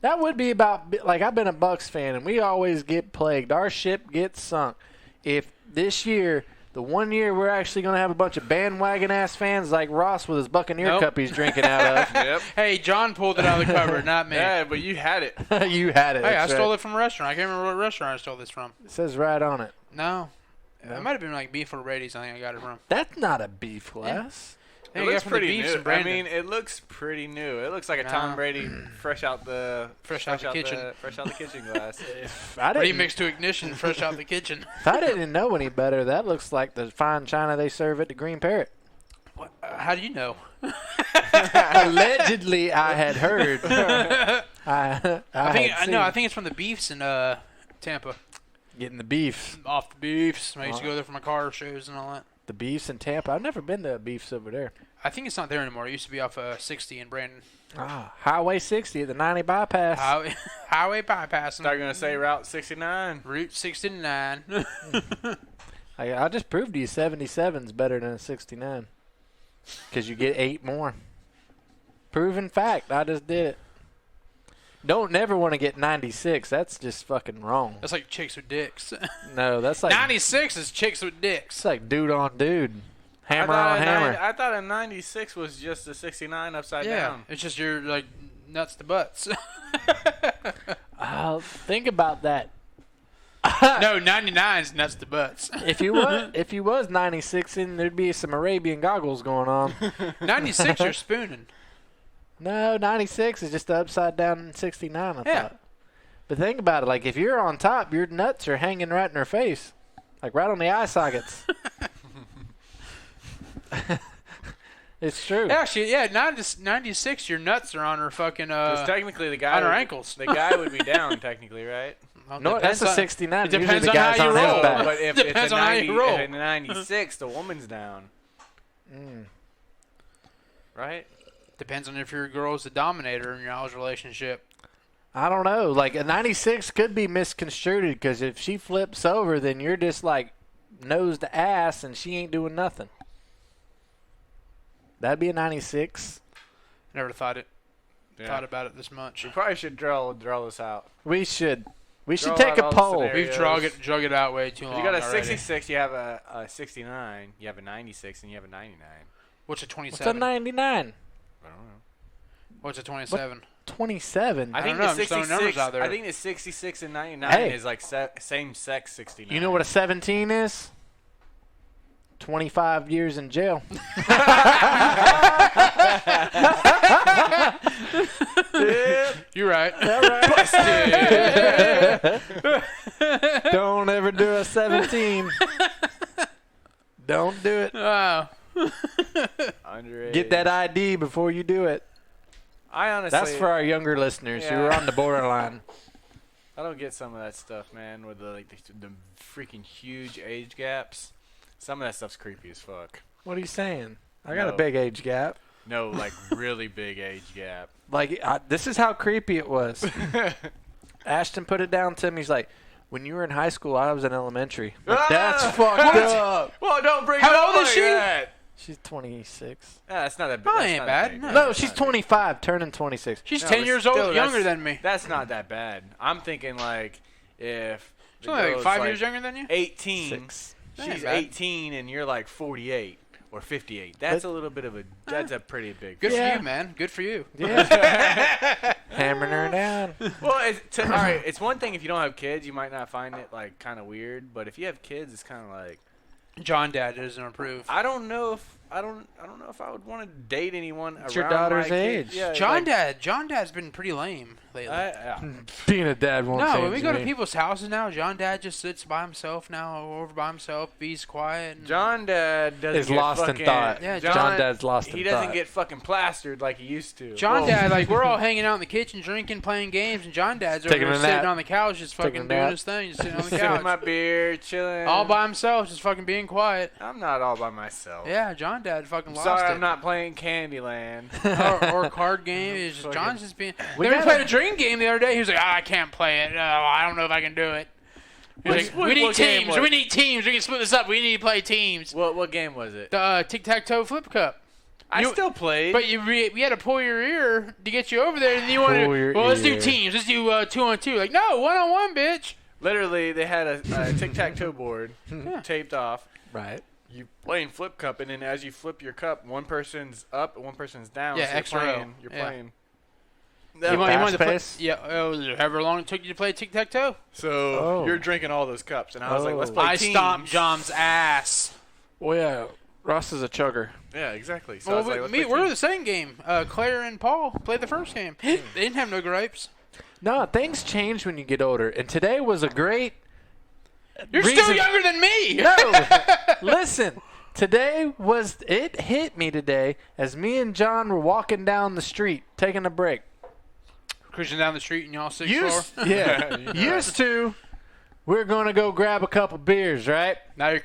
That would be about, like, I've been a Bucks fan, and we always get plagued. Our ship gets sunk. If this year, the one year we're actually going to have a bunch of bandwagon-ass fans like Ross with his Buccaneer cup he's drinking out of. Yep. Hey, John pulled it out of the cupboard, not me. Yeah, but you had it. You had it. Hey, I that's stole right. it from a restaurant. I can't remember what restaurant I stole this from. It says right on it. No. It might have been like Beef or Brady's. I think I got it from. That's not a beef glass. I It think I got looks from the pretty Beefs new. in Brandon. I mean, it looks pretty new. It looks like a Tom Nah. Brady fresh out the kitchen. fresh out the kitchen glass. If I didn't, Remix to ignition, fresh out the kitchen. if I didn't know any better, that looks like the fine china they serve at the Green Parrot. What, how do you know? Allegedly, I had heard. I think had no, I seen. think it's from the Beefs in Tampa. Getting the beef. Off the Beefs. I used to go there for my car shows and all that. The beefs in Tampa. I've never been to beefs over there. I think it's not there anymore. It used to be off 60 in Brandon. Highway 60 at the 90 bypass. Highway bypassing. Start gonna say Route 69. Route 69. I just proved to you 77's better than a 69. Because you get 8 more. Proven fact. I just did it. Don't never want to get 96. That's just fucking wrong. That's like chicks with dicks. No, that's like 96 is chicks with dicks. it's like dude on dude. Hammer on hammer. I thought a 96 was just a 69 upside down. It's just your like nuts to butts. Think about that. No, 99's nuts to butts. If you was 96, then there'd be some Arabian goggles going on. 96 you're spooning. No, 96 is just the upside down 69, I Yeah. thought. But think about it. Like, if you're on top, your nuts are hanging right in her face. Like, right on the eye sockets. It's true. Actually, yeah, 96 your nuts are on her fucking Because technically the guy on her would- ankles. The guy would be down technically, right? Well, No, that's depends a on- 69. It Usually depends the on guy's how you on his roll. back. But if Depends it's a on how you roll. 96, the woman's down. Right? Depends on if your girl's the dominator in your all's relationship. I don't know. Like, a 96 could be misconstrued because if she flips over, then you're just, like, nose to ass and she ain't doing nothing. That'd be a 96. Never thought it. thought about it this much. We probably should draw this out. We should Draw take out a all the poll. scenarios. We've drug it out way too long. You got a already. 66, you have a 69, you have a 96, and you have a 99. What's a What's 27? a 99? I don't know. What's a 27? 27. I think don't know, the I'm just throwing 66. numbers out there. I think the 66 and 99 Hey. is like same sex 69. You know what a 17 is? 25 years in jail. You're right. Don't ever do a 17. Don't do it. Oh. Underage. Get that ID before you do it. I honestly, That's for our younger listeners who Yeah. are on the borderline. I don't get some of that stuff, man. With the freaking huge age gaps. Some of that stuff's creepy as fuck. What are you saying? I got a No. big age gap. No, like really big age gap. Like, this is how creepy it was. Ashton put it down to me. He's like, when you were in high school, I was in elementary. Like, that's fucked up. Well, don't bring How it up old is like she? that. She's 26. That's not that big. Oh, that's ain't not bad. big. No. No, That's she's not big. 25, turning 26. She's No, 10 but years still, old, younger that's- than me. That's not that bad. I'm thinking like if She's the only like girl's 5 years younger than you? 18, 6. That ain't she's bad. 18 and you're like 48 or 58. That's a little bit of a. That's a pretty big. Good Yeah. for you, man. Good for you. Yeah. Hammering her down. Well, all right. It's one thing if you don't have kids, you might not find it like kind of weird. But if you have kids, it's kind of like John Dad doesn't approve. I don't know if I don't know if I would want to date anyone It's around your daughter's my kid. age. Yeah, John like, Dad's been pretty lame lately. Being a dad won't No, change when we go to me. people's houses now, John Dad just sits by himself now, over by himself. He's quiet. And John Dad doesn't Is get lost in fucking, thought. Yeah, John Dad's lost in He doesn't thought. get fucking plastered like he used to. John Whoa. Dad, like, we're all hanging out in the kitchen, drinking, playing games, and John Dad's over Taking there a sitting nap. on the couch, just Taking fucking a doing nap. his thing, just sitting on the sipping my couch. beer, chilling. All by himself, just fucking being quiet. I'm not all by myself. Yeah, John Dad fucking lost Sorry, it. I'm not playing Candyland. or a card game. It's just, Fucking- John's just being. We We gotta- played a dream game the other day. He was like, I can't play it. I don't know if I can do it. He was Which- like, what- we need what game teams. was We it? need teams. We can split this up. We need to play teams. What game was it? The tic-tac-toe flip cup. I you- still played. But we had to pull your ear to get you over there, and you wanted Pull your to. Well, let's do ear. teams. Let's do 2-on-2. Like, no, 1-on-1, bitch. Literally, they had a tic-tac-toe board taped off. Right. You playing flip cup, and then as you flip your cup, one person's up and one person's down. Yeah, so you're extra playing. row. You're Yeah. playing. You That- wanted to play, pace? yeah, however long it took you to play tic-tac-toe. so Oh. you're drinking all those cups, and I was like, let's Oh. play I teams. stomped John's ass. Well, yeah. Ross is a chugger. Yeah, exactly. So I Well, was like, let's we're play the same game. Claire and Paul played the first game. They didn't have no gripes. No, things change when you get older. And today was a great You're reason- still younger than me. No. Listen. Today it hit me today as me and John were walking down the street taking a break. Cruising down the street and y'all 6'4". Used to, we're going to go grab a couple beers, right? Now you're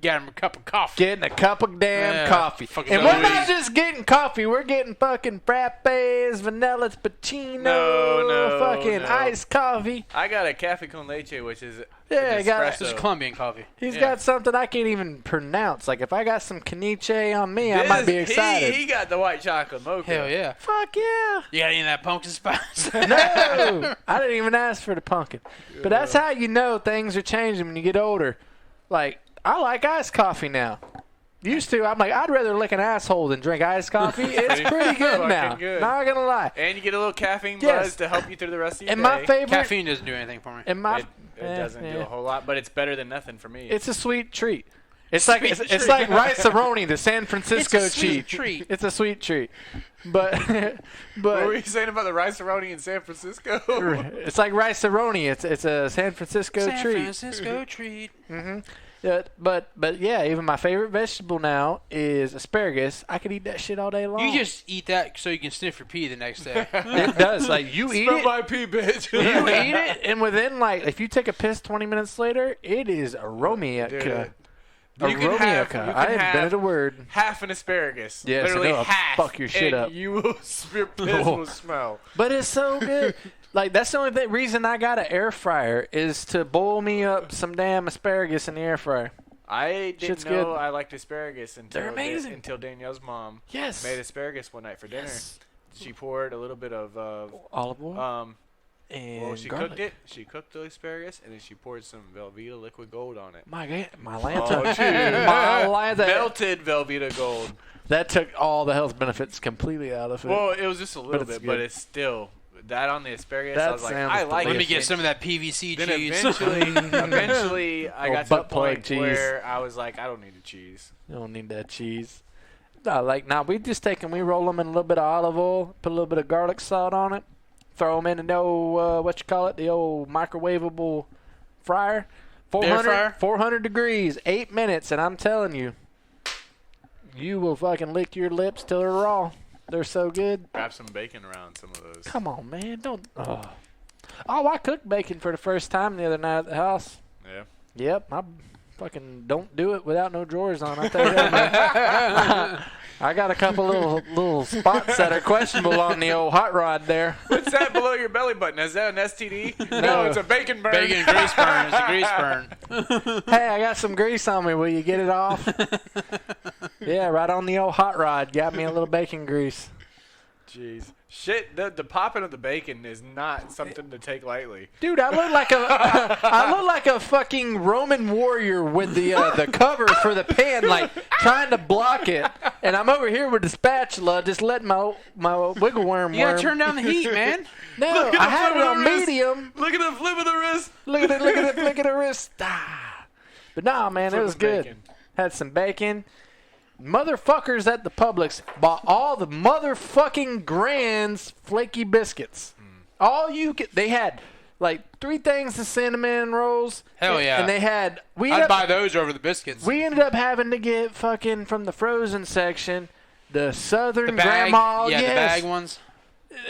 getting a cup of coffee. Getting a cup of damn Yeah, coffee. fucking And we're Louis. not just getting coffee. We're getting fucking frappes, vanilla cappuccino, No, fucking no. iced coffee. I got a cafe con leche, which is Yeah, an I got- espresso. This is Colombian coffee. He's Yeah. got something I can't even pronounce. Like, if I got some Caniche on me, I might be excited. He got the white chocolate mocha. Hell yeah. Fuck yeah. You got any of that pumpkin spice? No, I didn't even ask for the pumpkin. But that's how you know things are changing when you get older. Like, I like iced coffee now. Used to, I'm like, I'd rather lick an asshole than drink iced coffee. It's pretty good Fucking now. good. Not gonna lie. And you get a little caffeine Yes. buzz to help you through the rest of your And day. my favorite, Caffeine doesn't do anything for me. and my, It doesn't do a whole lot, but it's better than nothing for me. It's a sweet treat. It's like Sweet it's treat. like rice-a-roni, the San Francisco It's a sweet cheat. treat. It's a sweet treat. But what were you saying about the rice-a-roni in San Francisco? it's like rice-a-roni. It's a San Francisco San treat. Francisco treat. Yeah, but yeah, even my favorite vegetable now is asparagus. I could eat that shit all day long. You just eat that so you can sniff your pee the next day. it does. Like you eat Smell it, my pee, bitch. you eat it, and within like if you take a piss 20 minutes later, it is aromatic. Dude. You can Aromatic. I invented a word. half an asparagus. Yes, literally it'll half. fuck your shit and up. You will, your piss will smell. But it's so good. Like that's the only reason I got an air fryer is to boil me up some damn asparagus in the air fryer. I Shit's didn't know good. I liked asparagus until They're amazing. until Danielle's mom Yes. made asparagus one night for dinner. Yes. She poured a little bit of olive oil. and And she garlic. cooked it. She cooked the asparagus, and then she poured some Velveeta liquid gold on it. My Lanta. dude. My Lanta. Melted Velveeta gold. That took all the health benefits completely out of it. Well, it was just a little it's bit, good. but it's still that on the asparagus. That I was like, sounds I like Let it. me get some of that PVC Then cheese. eventually, I Oh, got to a butt plug point cheese. where I was like, I don't need the cheese. You don't need that cheese. We just take them, we roll them in a little bit of olive oil, put a little bit of garlic salt on it, throw them in the old, the old microwavable fryer. 400 degrees, 8 minutes, and I'm telling you, you will fucking lick your lips till they're raw. They're so good. Wrap some bacon around some of those. Come on, man. Don't. Oh, I cooked bacon for the first time the other night at the house. Yeah. Yep, I fucking don't do it without no drawers on. I tell you that, man. I got a couple little spots that are questionable on the old hot rod there. What's that below your belly button? Is that an STD? No, it's a bacon burn. Bacon grease burn. It's a grease burn. Hey, I got some grease on me. Will you get it off? Yeah, right on the old hot rod. Got me a little bacon grease. Jeez. Shit, the popping of the bacon is not something to take lightly. Dude, I look like a fucking Roman warrior with the cover for the pan, like trying to block it, and I'm over here with the spatula, just letting my wiggle worm. You gotta turn down the heat, man. No, I had it on medium. Look at the flip of the wrist. Look at the flick of the wrist. Ah. But nah, man, it was good. Bacon. Had some bacon. Motherfuckers at the Publix bought all the motherfucking Grand's flaky biscuits. All you get, they had like 3 things of cinnamon rolls. Hell yeah. And they had, I'd buy those over the biscuits. we ended up having to get fucking from the frozen section, the Southern the bag, Grandma. yeah, yes. the bag ones.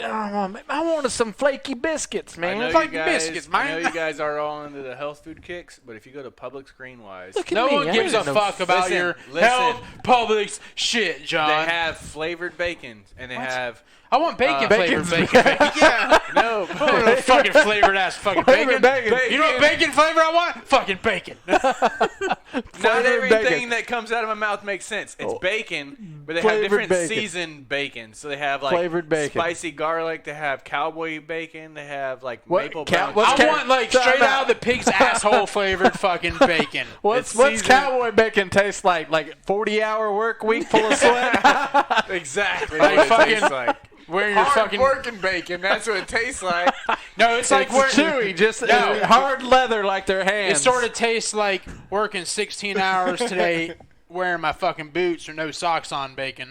I wanted some flaky biscuits, man. I know, Fuck you guys, biscuits, I man. know you guys are all into the health food kicks, but if you go to Publix Greenwise, Look at No me. one I gives a ain't no fuck about Listen, your listen. health, Publix shit, John. they have flavored bacon, and they have I want bacon flavored bacon. bacon. Yeah. no. I want no fucking flavored ass fucking Flavored bacon. You know what bacon flavor I want? Fucking bacon. Not everything bacon. that comes out of my mouth makes sense. It's bacon, but they have Flavored different bacon. seasoned bacon. So they have like Flavored bacon. spicy garlic. They have cowboy bacon. They have like What- maple cow- brown. what's I sugar. want like Time straight out. out of the pig's asshole flavored fucking bacon. What's It's what's seasoned- cowboy bacon taste like? Like 40-hour work week full of sweat? Exactly. Like what it fucking- tastes like. Wearing your Hard fucking working bacon. That's what it tastes like. no, it's like It's wearing chewy, just No. hard leather like their hands. It sort of tastes like working 16 hours today, wearing my fucking boots or no socks on bacon.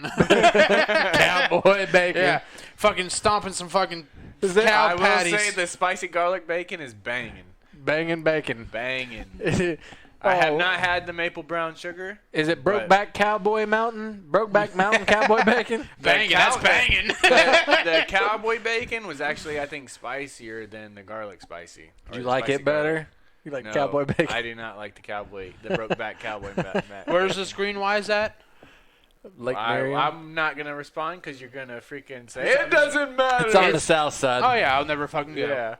cowboy bacon. Yeah, fucking stomping some fucking Is that- cow I will patties. say the spicy garlic bacon is banging. Banging bacon. Banging. I have not had the maple brown sugar. Is it But- Brokeback Cowboy Mountain? Brokeback Mountain Cowboy bacon? Banging, that's banging. The cowboy bacon was actually, I think, spicier than the garlic spicy. Do you like it better? You like No, cowboy bacon? I do not like the Brokeback cowboy bacon. Where's the screen wise at? Lake Marion? I'm not gonna respond because you're gonna freaking say it doesn't matter. It's on the south side. Oh yeah, I'll never fucking go. Yeah.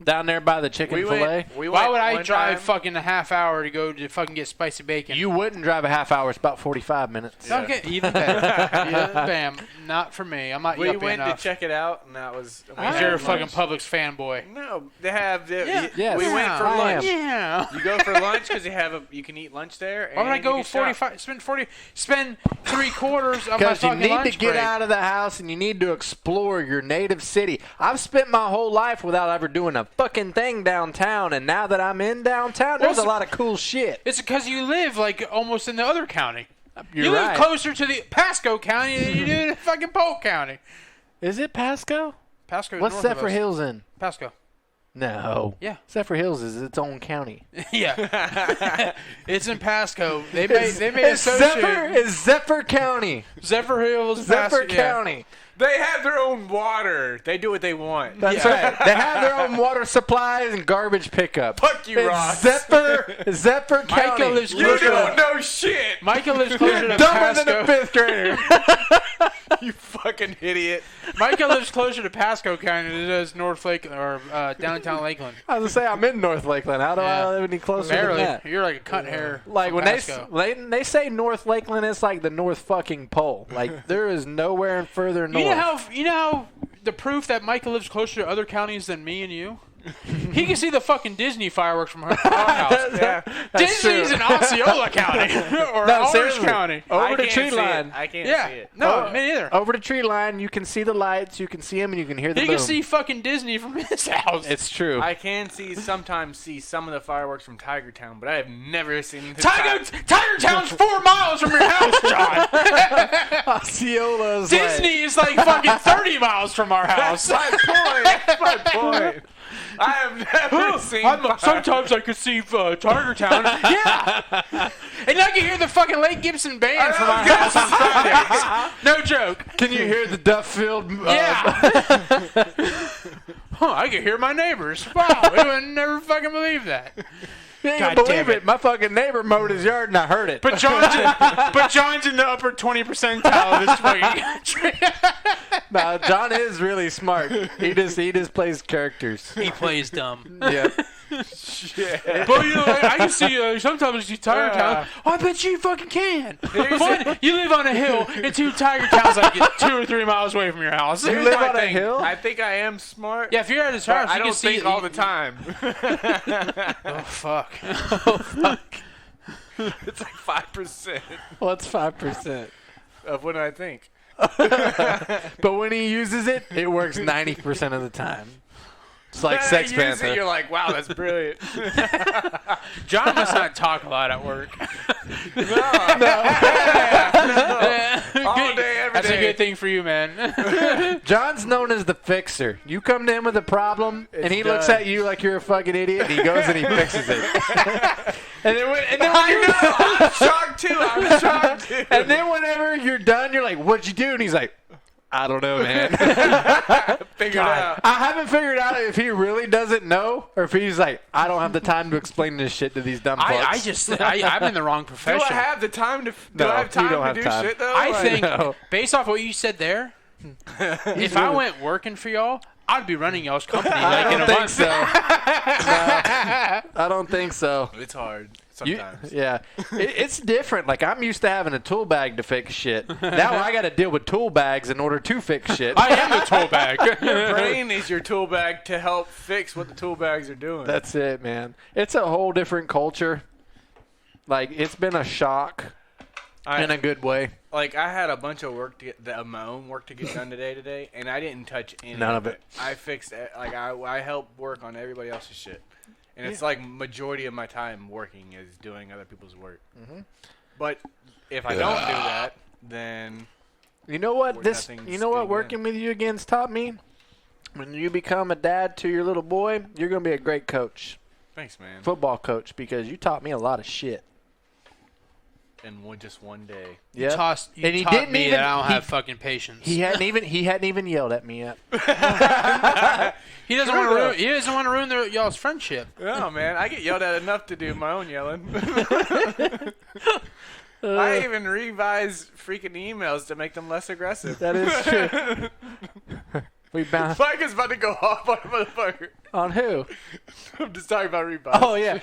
Down there by the chicken fillet. Why would I drive fucking a half hour to go to fucking get spicy bacon? You wouldn't drive a half hour. It's about 45 minutes. Yeah. Okay, even better. Yeah, bam. Not for me. I'm not We yuppie went enough. to check it out, and that was. we Because had you're a lunch. fucking Publix fanboy. No, they have. Yeah. Yes. We went for I lunch. am. Yeah. You go for lunch because you can eat lunch there. Why would I and go you can shop. 45? Spend 3/4 of my Because you fucking need lunch to get break. out of the house and you need to explore your native city. I've spent my whole life without ever doing a fucking thing downtown, and now that I'm in downtown, there's a Well, lot of cool shit. It's because you live like almost in the other county. You're you live right. closer to the Pasco County than you do to fucking Polk County. Is it Pasco? Pasco. What's Zephyr Hills in? Pasco. No. Yeah. Zephyr Hills is its own county. Yeah. It's in Pasco. They made It's Zephyr County. Zephyr Hills, Zephyr Pasco, yeah. County. They have their own water. They do what they want. That's right. They have their own water supplies and garbage pickup. Fuck you, It's Ross. Zephyr County. lives You closer don't to know shit. Micah lives closer to Dumber than Pasco. a fifth grader. You fucking idiot. Micah lives closer to Pasco County than it does North Lake or downtown Lakeland. I was gonna say I'm in North Lakeland. How do I live any closer Barely. than that? You're like a cunt hair. Like from when Pasco. they say North Lakeland, it's like the North fucking pole. Like there is nowhere further north. You know how the proof that Micah lives closer to other counties than me and you? He can see the fucking Disney fireworks from our house. Yeah. Disney's in Osceola County or No, Orange seriously. County. Over the can't tree see line. It. I can't Yeah. see it. No, me neither. Over the tree line, you can see the lights, you can see them, and you can hear the He boom. can see fucking Disney from his house. It's true. I can sometimes see some of the fireworks from Tiger Town, but I have never seen the Tiger Town's 4 miles from your house, John. Osceola's Disney is like fucking 30 miles from our house. That's my point. I have never seen Sometimes I could see Tiger Town. Yeah. And I can hear the fucking Lake Gibson band from our house on Fridays. No joke. Can you hear the Duffield? Yeah. I can hear my neighbors. Wow. We would never fucking believe that. You ain't God gonna damn believe it. it. My fucking neighbor mowed his yard and I heard it. But John's in the upper 20 percentile of this fucking country. No, John is really smart. He just plays characters. He plays dumb. Yeah. But you know, I can see sometimes I see Tiger Town. Oh, I bet you fucking can. But you live on a hill, and 2 Tiger Towns like 2 or 3 miles away from your house. You live on a hill? I think I am smart. Yeah, if you're at his but house, I you don't can see think all the time. Oh fuck. It's like 5% What's 5%? of what I think. But when he uses it, it works 90% of the time. It's like Sex You use Panther. it, you're like, wow, that's brilliant. John must not talk a lot at work. All day, every That's day. a good thing for you, man. John's known as the fixer. You come to him with a problem, and he looks done. at you like you're a fucking idiot, and he goes and he fixes it. and then when I'm shocked too. I'm shocked too. and then whenever you're done, you're like, "What'd you do?" And he's like, "I don't know, man." Figure it out. I haven't figured out if he really doesn't know, or if he's like, "I don't have the time to explain this shit to these dumb fucks." I'm in the wrong Do profession. I have the time to? No, I have time you don't to have do time. shit though? I Like, think, No. based off what you said there, if I went working for y'all, I'd be running y'all's company like in a month. So. No, I don't think so. it's hard You- sometimes. yeah, it's different. Like I'm used to having a tool bag to fix shit. Now I got to deal with tool bags in order to fix shit. I am the tool bag. Your brain is your tool bag to help fix what the tool bags are doing. That's it, man. It's a whole different culture. Like it's been a shock in a good way. Like I had a bunch of work to get my own work to get done today, and I didn't touch any None of it. I fixed like I helped work on everybody else's shit, and it's like majority of my time working is doing other people's work. Mm-hmm. But if I don't do that, then You know what? Nothing's You know what? getting Working with you again's taught me. When you become a dad to your little boy, you're gonna be a great coach, thanks, man. football coach, because you taught me a lot of shit. And just one day. You Yeah. taught And he me didn't that even- I don't he- have fucking patience. He hadn't even yelled at me yet. He doesn't want to ruin. He doesn't want to ruin y'all's friendship. No, man, I get yelled at enough to do my own yelling. I even revise freaking emails to make them less aggressive. That is true. We bound Micah's about to go off on a motherfucker. on who? I'm just talking about revise. Oh yeah.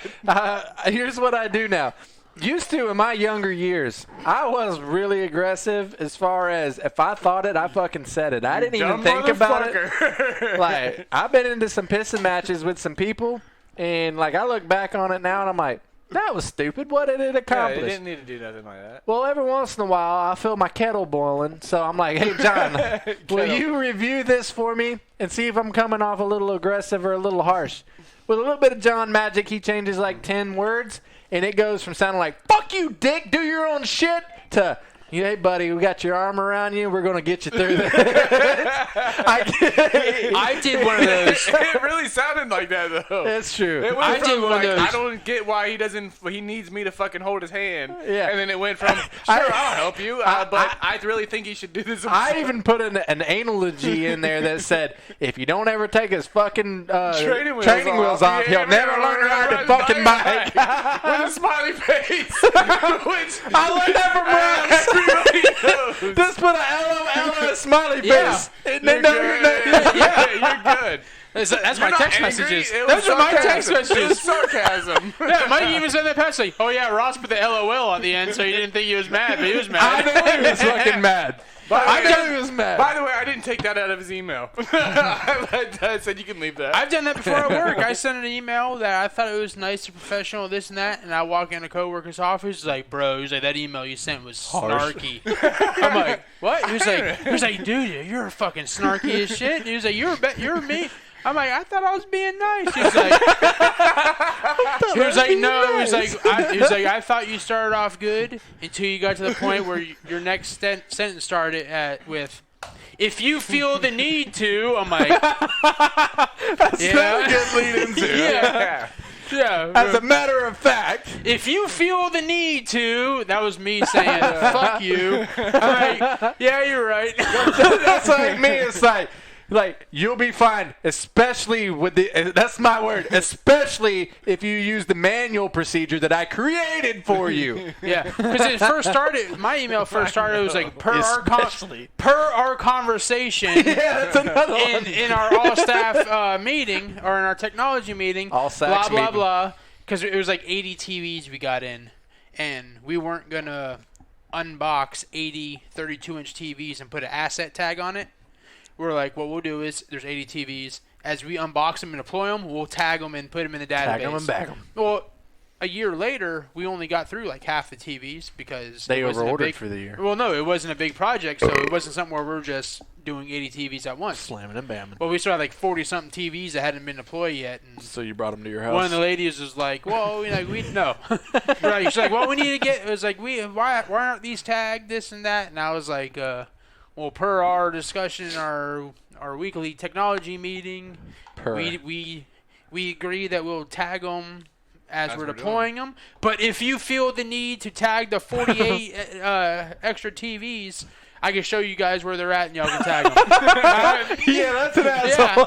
Here's what I do now. Used to in my younger years, I was really aggressive as far as if I thought it, I fucking said it. I didn't even Dumb think about it. motherfucker. Like I've been into some pissing matches with some people, and like I look back on it now and I'm like, that was stupid. What did it Yeah, accomplish? you didn't need to do nothing like that. Well, every once in a while, I feel my kettle boiling, so I'm like, hey, John, will you review this for me and see if I'm coming off a little aggressive or a little harsh? With a little bit of John magic, he changes like 10 words, and it goes from sounding like, fuck you, dick, do your own shit, to, hey, buddy, we got your arm around you. We're going to get you through this. I did one of those. It really sounded like that, though. That's true. It went I from did one of like, those. I don't get why he needs me to fucking hold his hand. Yeah. And then it went from, sure, I'll help you, but I really think he should do this himself. I even put an analogy in there that said, if you don't ever take his fucking training wheels off, he'll never learn to ride the fucking bike. With a smiley face. Which, I learned that from Rex. Everybody knows. Just put a LOL smiley Yeah. face. And they know your name. You're good. That's my You're not text angry. messages. It was Those are my text sarcasm. It was messages. sarcasm. Yeah, Mike even said that past like, oh yeah, Ross put the LOL at the end, so he didn't think he was mad, but he was I mad. know he was fucking mad. I know he was mad. By the way, I didn't take that out of his email. I said you can leave that. I've done that before at work. I sent an email that I thought it was nice and professional, this and that, and I walk in a coworker's office, he's like, bro, he's like, that email you sent was snarky. I'm like, what? He was like, dude, you're fucking snarky as shit. And he was like, you're me. I'm like, I thought I was being nice. He was like, I thought you started off good until you got to the point where your next sentence started with, if you feel the need to. I'm like, That's not a good lead into. yeah. Yeah. As a matter of fact, If you feel the need to, that was me saying, fuck you. I'm like, yeah, you're right. that's like me. It's like you'll be fine, especially with the. That's my word. Especially if you use the manual procedure that I created for you. Yeah, because it first started. My email first started. It was like per our conversation. Yeah, that's another one. In our all staff meeting or in our technology meeting. All blah SACs blah meeting. blah. Because it was like 80 TVs we got in, and we weren't gonna unbox 80 32-inch TVs and put an asset tag on it. We're like, what we'll do is, there's 80 TVs. As we unbox them and deploy them, we'll tag them and put them in the database. Tag them and bag them. Well, a year later, we only got through like half the TVs because They it wasn't a overordered big, for the year. Well, no, it wasn't a big project, so it wasn't something where we're just doing 80 TVs at once. Slamming and bamming. Well, we still had like 40-something TVs that hadn't been deployed yet. And So you brought them to your house. one of the ladies was like, well, we no. Right. She's like, well, we need to get, it was like, why aren't these tagged, this and that? And I was like, well, per our discussion in our weekly technology meeting, we agree that we'll tag them as we're deploying them. But if you feel the need to tag the 48 extra TVs, I can show you guys where they're at, and y'all can tag them. Yeah, that's an asshole.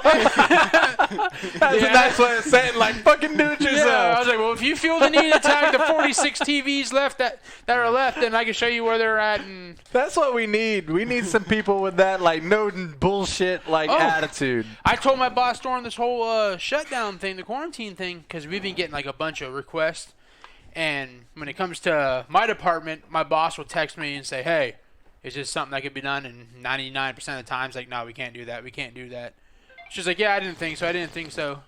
That's a nice way of saying, like, fucking do it yourself. Yeah, I was like, well, if you feel the need to tag the 46 TVs left that are left, then I can show you where they're at. And That's what we need. We need some people with that, like, no bullshit, like, attitude. I told my boss during this whole shutdown thing, the quarantine thing, because we've been getting like a bunch of requests. And when it comes to my department, my boss will text me and say, hey, is this something that could be done? And 99% of the times, like, no, we can't do that. We can't do that. She's like, yeah, I didn't think so.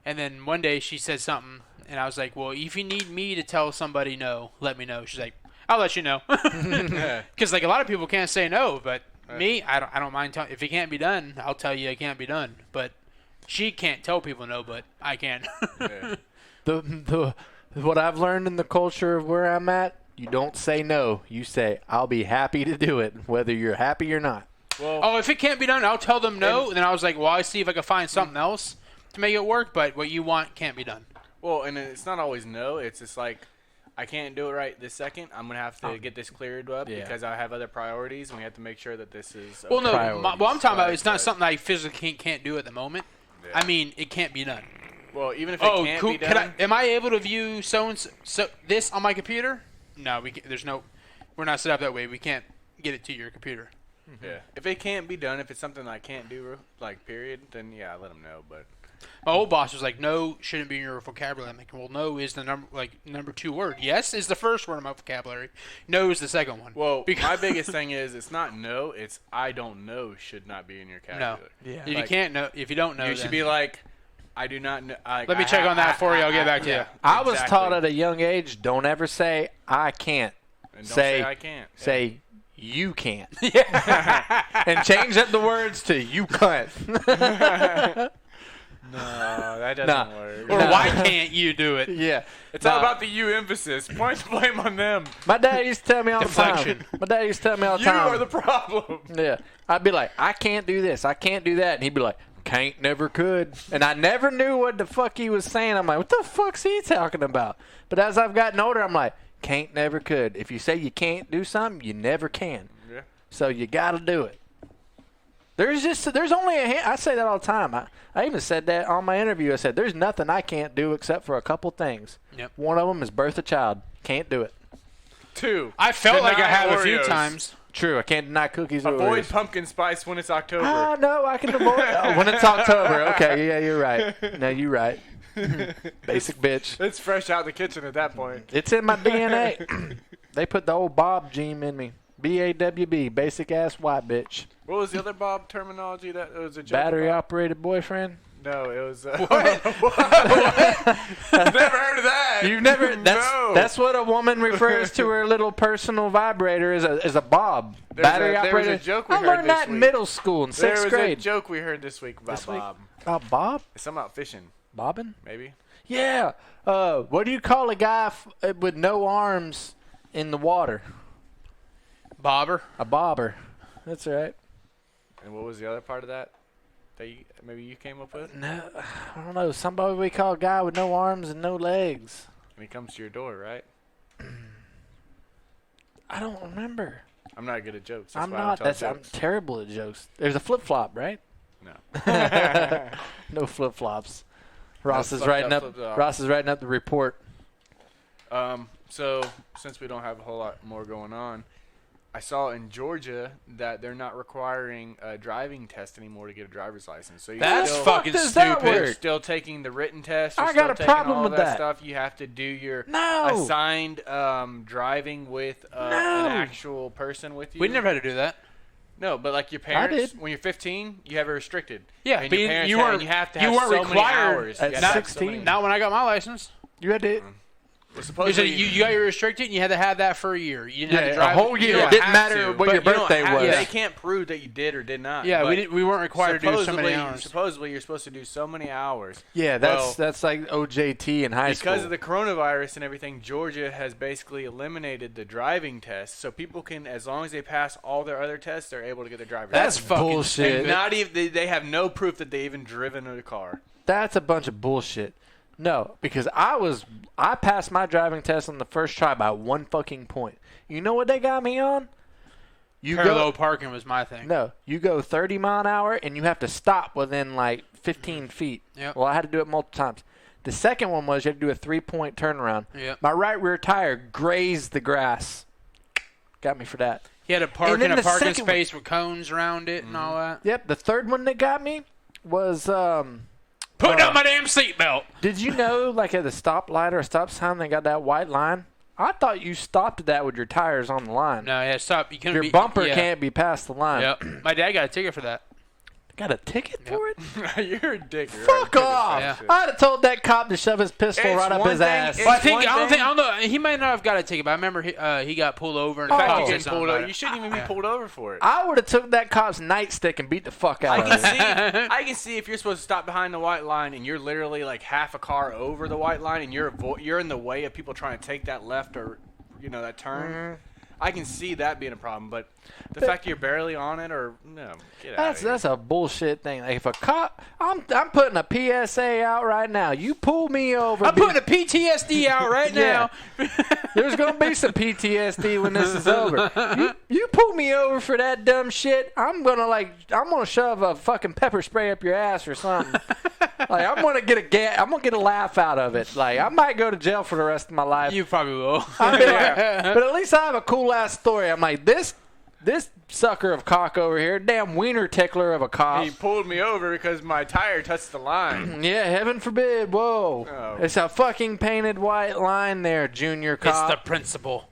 And then one day she said something, and I was like, well, if you need me to tell somebody no, let me know. She's like, I'll let you know. Because, like, a lot of people can't say no, but me, I don't mind telling. If it can't be done, I'll tell you it can't be done. But she can't tell people no, but I can. What I've learned in the culture of where I'm at, you don't say no. You say, I'll be happy to do it, whether you're happy or not. Well, if it can't be done, I'll tell them no. And then I was like, well, I see if I can find something else to make it work. But what you want can't be done. Well, and it's not always no. It's just like, I can't do it right this second. I'm going to have to get this cleared up because I have other priorities, and we have to make sure that this is Well, no, what I'm talking about is not Right. something I physically can't do at the moment. Yeah. I mean, it can't be done. Well, even if it can't be done. Am I able to view so this on my computer? No, we're not set up that way. We can't get it to your computer. Yeah. If it can't be done, if it's something I can't do, like, period, then, yeah, I let them know. But my old boss was like, no shouldn't be in your vocabulary. I'm like, well, no is the number 2 word. Yes is the first word in my vocabulary. No is the second one. Well, my biggest thing is it's not no, it's I don't know should not be in your vocabulary. No. Yeah. If you can't know, if you don't know, You should be like, I do not know. Let me check on that for you. I'll get back to you. I was taught at a young age, don't ever say, I can't. And don't say I can't. Say, you can't. And change up the words to you can't. No, that doesn't work. Or why can't you do it? Yeah. It's all about the you emphasis. Point the blame on them. My dad used to tell me all the Deflection. time. My dad used to tell me all the You time. are the problem. Yeah. I'd be like, I can't do this. I can't do that. And he'd be like, can't, never could. And I never knew what the fuck he was saying. I'm like, what the fuck's he talking about? But as I've gotten older, I'm like, can't, never could. If you say you can't do something, you never can. Yeah. So you got to do it. There's only I say that all the time. I even said that on my interview. I said, there's nothing I can't do except for a couple things. Yep. One of them is birth a child. Can't do it. 2. I felt like I Deny have a few Oreos. times. True, I can't deny cookies or Avoid Oreos. pumpkin spice when it's October. Oh, no, I can avoid when it's October. Okay, yeah, you're right. No, you're right. Basic bitch. It's fresh out the kitchen at that point. It's in my DNA. They put the old Bob gene in me. B-A-W-B, basic ass white bitch. What was the other Bob terminology that it was a joke Battery about? operated boyfriend? No, it was. What? Never heard of that. You've never. No. That's what a woman refers to her little personal vibrator as a Bob. Battery there was operated. a joke we I heard learned this that in week. middle school in There sixth was grade. a joke we heard this week about This week? Bob. About Bob? Something about fishing, Bobbin? maybe. Yeah. What do you call a guy with no arms in the water? Bobber. A bobber. That's right. And what was the other part of that? That maybe you came up with? No, I don't know. Somebody we call a guy with no arms and no legs. And he comes to your door, right? I don't remember. I'm not good at jokes. That's I'm why not. I don't tell I'm jokes. terrible at jokes. There's a flip flop, right? No. No flip flops. Ross is fucked writing up up. flip-flop. Ross is writing up the report. So since we don't have a whole lot more going on, I saw in Georgia that they're not requiring a driving test anymore to get a driver's license. So That's still, fucking does that stupid. work? You're still taking the written test. You're I still got a taking problem all with that that. stuff. You have to do your No. assigned driving with No. an actual person with you. We never had to do that. No, but like your parents, did. when you're 15, you have it restricted. Yeah, and but your you- parents you have, weren't- and you have to you have weren't so many required hours. at You have to have so 16. many- Not when I got my license. You had to. Well, You supposedly, said you got your restricted and you had to have that for a year. You didn't have to Yeah, drive a whole it. year. You It don't didn't have matter to, what but your you don't birthday have- was. They can't prove that you did or did not. Yeah, but we weren't required to do so many supposedly- hours. Supposedly, you're supposed to do so many hours. Yeah, that's like OJT in high school. Because of the coronavirus and everything, Georgia has basically eliminated the driving test, so people can, as long as they pass all their other tests, they're able to get their driver's That's license. fucking bullshit. And not even they have no proof that they even driven a car. That's a bunch of bullshit. No, because I passed my driving test on the first try by 1 fucking point. You know what they got me on? You Parallel parking was my thing. No, you go 30 mile an hour and you have to stop within like 15 feet. Yep. Well, I had to do it multiple times. The second one was you had to do a 3-point turnaround. Yep. My right rear tire grazed the grass. Got me for that. He had to park And in then a the parking second space with cones around it and all that. Yep, the third one that got me was Put on my damn seatbelt. did you know like at the stoplight or a stop sign they got that white line? I thought you stopped at that with your tires on the line. No, yeah, stop. You couldn't Your be, bumper yeah. can't be past the line. Yep. My dad got a ticket for that. Got a ticket for it? You're a dick. You're Fuck right. off! Yeah. I'd have told that cop to shove his pistol It's right up one his thing- ass. it's Well, I think one I thing- don't know. He might not have got a ticket, but I remember he got pulled over and Oh. the In cop fact, said you, something pulled about over. it. You shouldn't even be pulled over for it. I would have took that cop's nightstick and beat the fuck out I of can him. see. I can see if you're supposed to stop behind the white line and you're literally like half a car over the white line and you're in the way of people trying to take that left or that turn. I can see that being a problem, but the fact you're barely on it or no, get out of here. That's a bullshit thing. Like if a cop, I'm putting a PSA out right now. You pull me over. I'm putting a PTSD out right Yeah. now. There's gonna be some PTSD when this is over. You pull me over for that dumb shit. I'm gonna shove a fucking pepper spray up your ass or something. Like I'm gonna get a laugh out of it. Like I might go to jail for the rest of my life. You probably will. I'll be like, but at least I have a cool ass story. I'm like this sucker of cock over here, damn wiener tickler of a cop. He pulled me over because my tire touched the line. Yeah, heaven forbid. Whoa. Oh. It's a fucking painted white line there, junior It's cop. the principle.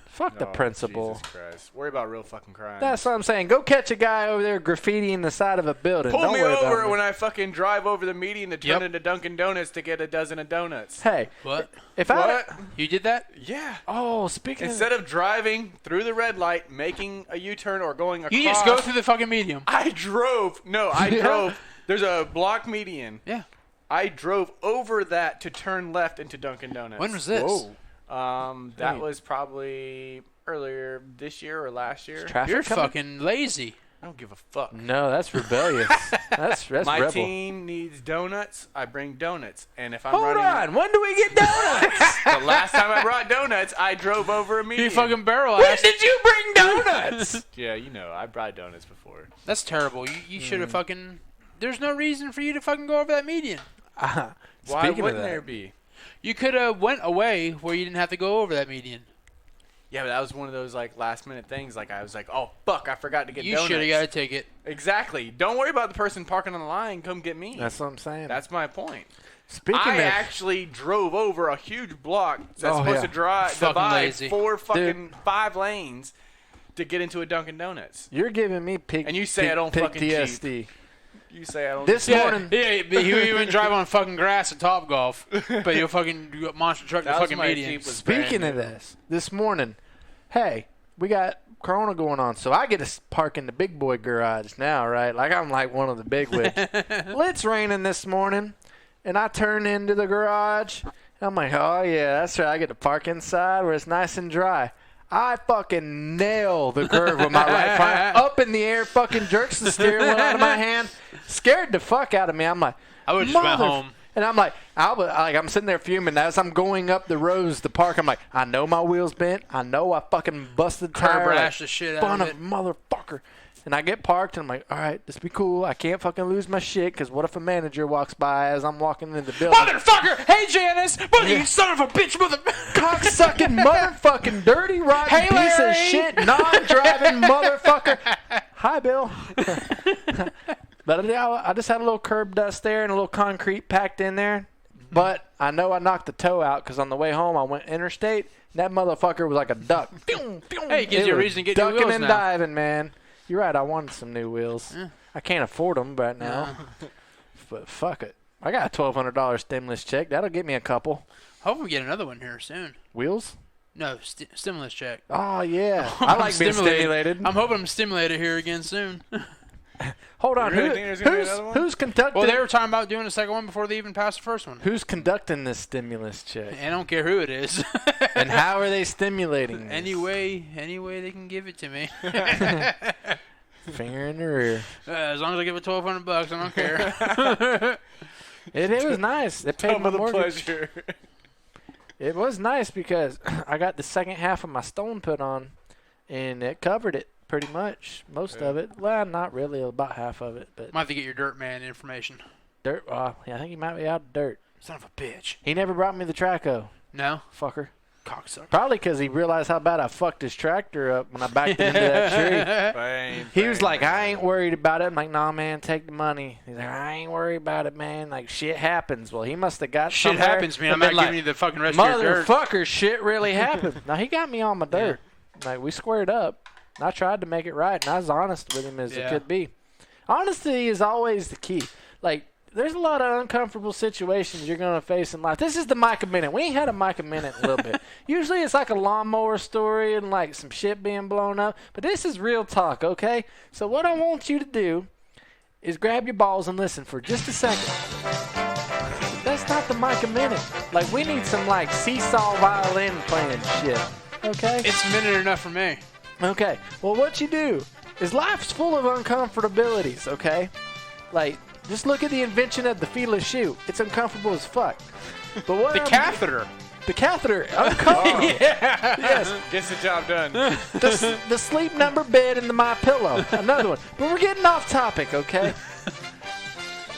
Fuck the Oh, principal. Jesus Christ. Worry about real fucking crime. That's what I'm saying. Go catch a guy over there graffitiing the side of a building. Pull Don't me worry about over me. when I fucking drive over the median to turn Yep. into Dunkin' Donuts to get a dozen of donuts. Hey, What? if What? You did that? Yeah. Oh, speaking Instead of driving through the red light, making a U-turn or going across, You just go through the fucking medium. I drove. No, I Yeah. drove. There's a block median. Yeah. I drove over that to turn left into Dunkin' Donuts. When was this? Whoa. That Hey. was probably earlier this year or last year. traffic You're coming? fucking lazy. I don't give a fuck. No, that's rebellious. that's My rebel. team needs donuts. I bring donuts, and if I'm Hold running, on. When do we get donuts? the last time I brought donuts, I drove over a median. You fucking barrel when ass. did you bring donuts? Yeah, I brought donuts before. That's terrible. You should have fucking. There's no reason for you to fucking go over that median. Why Speaking of wouldn't that, there be? You could have went away where you didn't have to go over that median. Yeah, but that was one of those like last minute things. Like I was like, oh fuck, I forgot to get donuts. You should have got a ticket. Exactly. Don't worry about the person parking on the line. Come get me. That's what I'm saying. That's my point. I actually drove over a huge block that's supposed to divide five lanes to get into a Dunkin' Donuts. You're giving me pig. And you say I don't fucking DSD. cheat. You say I don't. This morning, yeah, but you even drive on fucking grass at Topgolf, but you'll fucking do a monster truck to fucking median. Speaking of this morning, hey, we got Corona going on, so I get to park in the big boy garage now, right? Like I'm like one of the big wigs. Well, it's raining this morning. And I turn into the garage. And I'm like, oh, yeah, that's right. I get to park inside where it's nice and dry. I fucking nail the curve with my right front. Up in the air, fucking jerks the steering wheel out of my hand. Scared the fuck out of me. I'm like, I would just went home. And I'm like, I'm sitting there fuming. As I'm going up the rows to park, I'm like, I know my wheel's bent. I know I fucking busted the tire. Rash the shit out of it. Motherfucker. And I get parked, and I'm like, all right, this be cool. I can't fucking lose my shit, because what if a manager walks by as I'm walking into the building? Motherfucker! Hey, Janice! You son of a bitch, cocksucking, motherfucking, dirty, rotten piece of shit, non-driving motherfucker. Hi, Bill. But I just had a little curb dust there and a little concrete packed in there. But I know I knocked the toe out, because on the way home, I went interstate, and that motherfucker was like a duck. Hey, it gives you a reason to get new wheels ducking and now. diving, man. You're right. I wanted some new wheels. Yeah. I can't afford them right now. But fuck it. I got a $1,200 stimulus check. That'll get me a couple. Hope we get another one here soon. Wheels? No, stimulus check. Oh, yeah. I like being stimulated. I'm hoping I'm stimulated here again soon. Hold on. Who's conducting? Well, they were talking about doing a second one before they even passed the first one. Who's conducting this stimulus check? I don't care who it is. And how are they stimulating this? Any way they can give it to me. Finger in the rear. As long as I give it $1,200, I don't care. It was nice. It paid my mortgage. Pleasure. It was nice because I got the second half of my stone put on, and it covered it. Pretty much. Most of it. Well, not really. About half of it. But might have to get your dirt man information. Dirt? Yeah, I think he might be out of dirt. Son of a bitch. He never brought me the Traco. No? Fucker. Cocksucker. Probably because he realized how bad I fucked his tractor up when I backed into that tree. He was like, I ain't worried about it. I'm like, nah, man, take the money. He's like, I ain't worried about it, man. Like, shit happens. Well, he must have got shit happens, man. I'm not giving you the fucking rest of your dirt. Motherfucker, shit really happened. Now, he got me on my dirt. Yeah. Like, we squared up. I tried to make it right, and I was honest with him as it could be. Honesty is always the key. Like, there's a lot of uncomfortable situations you're going to face in life. This is the Mica Minute. We ain't had a Mica Minute in a little bit. Usually it's like a lawnmower story and, like, some shit being blown up. But this is real talk, okay? So what I want you to do is grab your balls and listen for just a second. That's not the Mica Minute. Like, we need some, like, seesaw violin playing shit, okay? It's a minute enough for me. Okay, well, what you do is life's full of uncomfortabilities, okay? Like, just look at the invention of the feeless shoe. It's uncomfortable as fuck. But what the catheter. The catheter, uncomfortable. Yes. Gets the job done. The sleep number bed and the My Pillow, another one. But we're getting off topic, okay?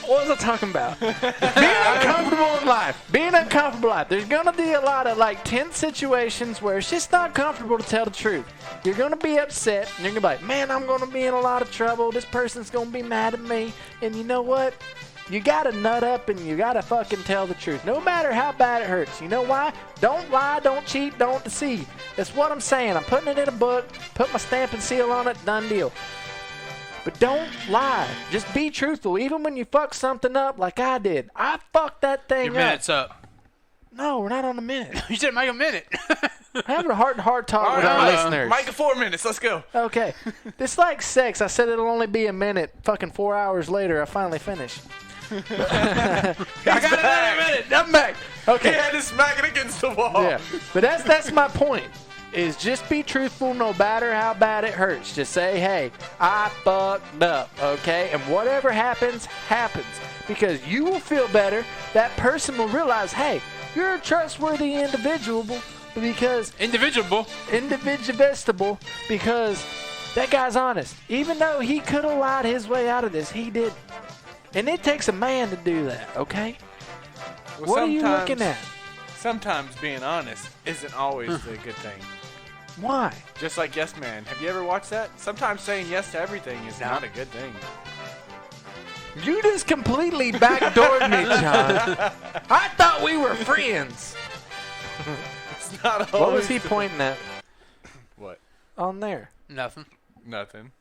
What was I talking about? Being uncomfortable in life. Being uncomfortable in life. There's going to be a lot of, like, tense situations where it's just not comfortable to tell the truth. You're going to be upset, and you're going to be like, man, I'm going to be in a lot of trouble. This person's going to be mad at me. And you know what? You got to nut up, and you got to fucking tell the truth. No matter how bad it hurts. You know why? Don't lie, don't cheat, don't deceive. That's what I'm saying. I'm putting it in a book, put my stamp and seal on it, done deal. But don't lie. Just be truthful. Even when you fuck something up like I did. I fucked that thing Your minute's up. No, we're not on a minute. You said make a minute. I'm having a hard talk with our listeners. Micah, 4 minutes. Let's go. Okay. It's like sex. I said it'll only be a minute. Fucking 4 hours later, I finally finished. I got it in a minute. I'm back. Okay. He had to smack it against the wall. Yeah. But that's my point. Is just be truthful no matter how bad it hurts. Just say, hey, I fucked up, okay? And whatever happens, happens. Because you will feel better. That person will realize, hey, you're a trustworthy individual because... Individual, because that guy's honest. Even though he could have lied his way out of this, he didn't. And it takes a man to do that, okay? Well, what are you looking at? Sometimes being honest isn't always a good thing. Why? Just like Yes Man. Have you ever watched that? Sometimes saying yes to everything is not a good thing. You just completely backdoored me, John. I thought we were friends. It's not What was always he pointing at What? on there? Nothing. Nothing.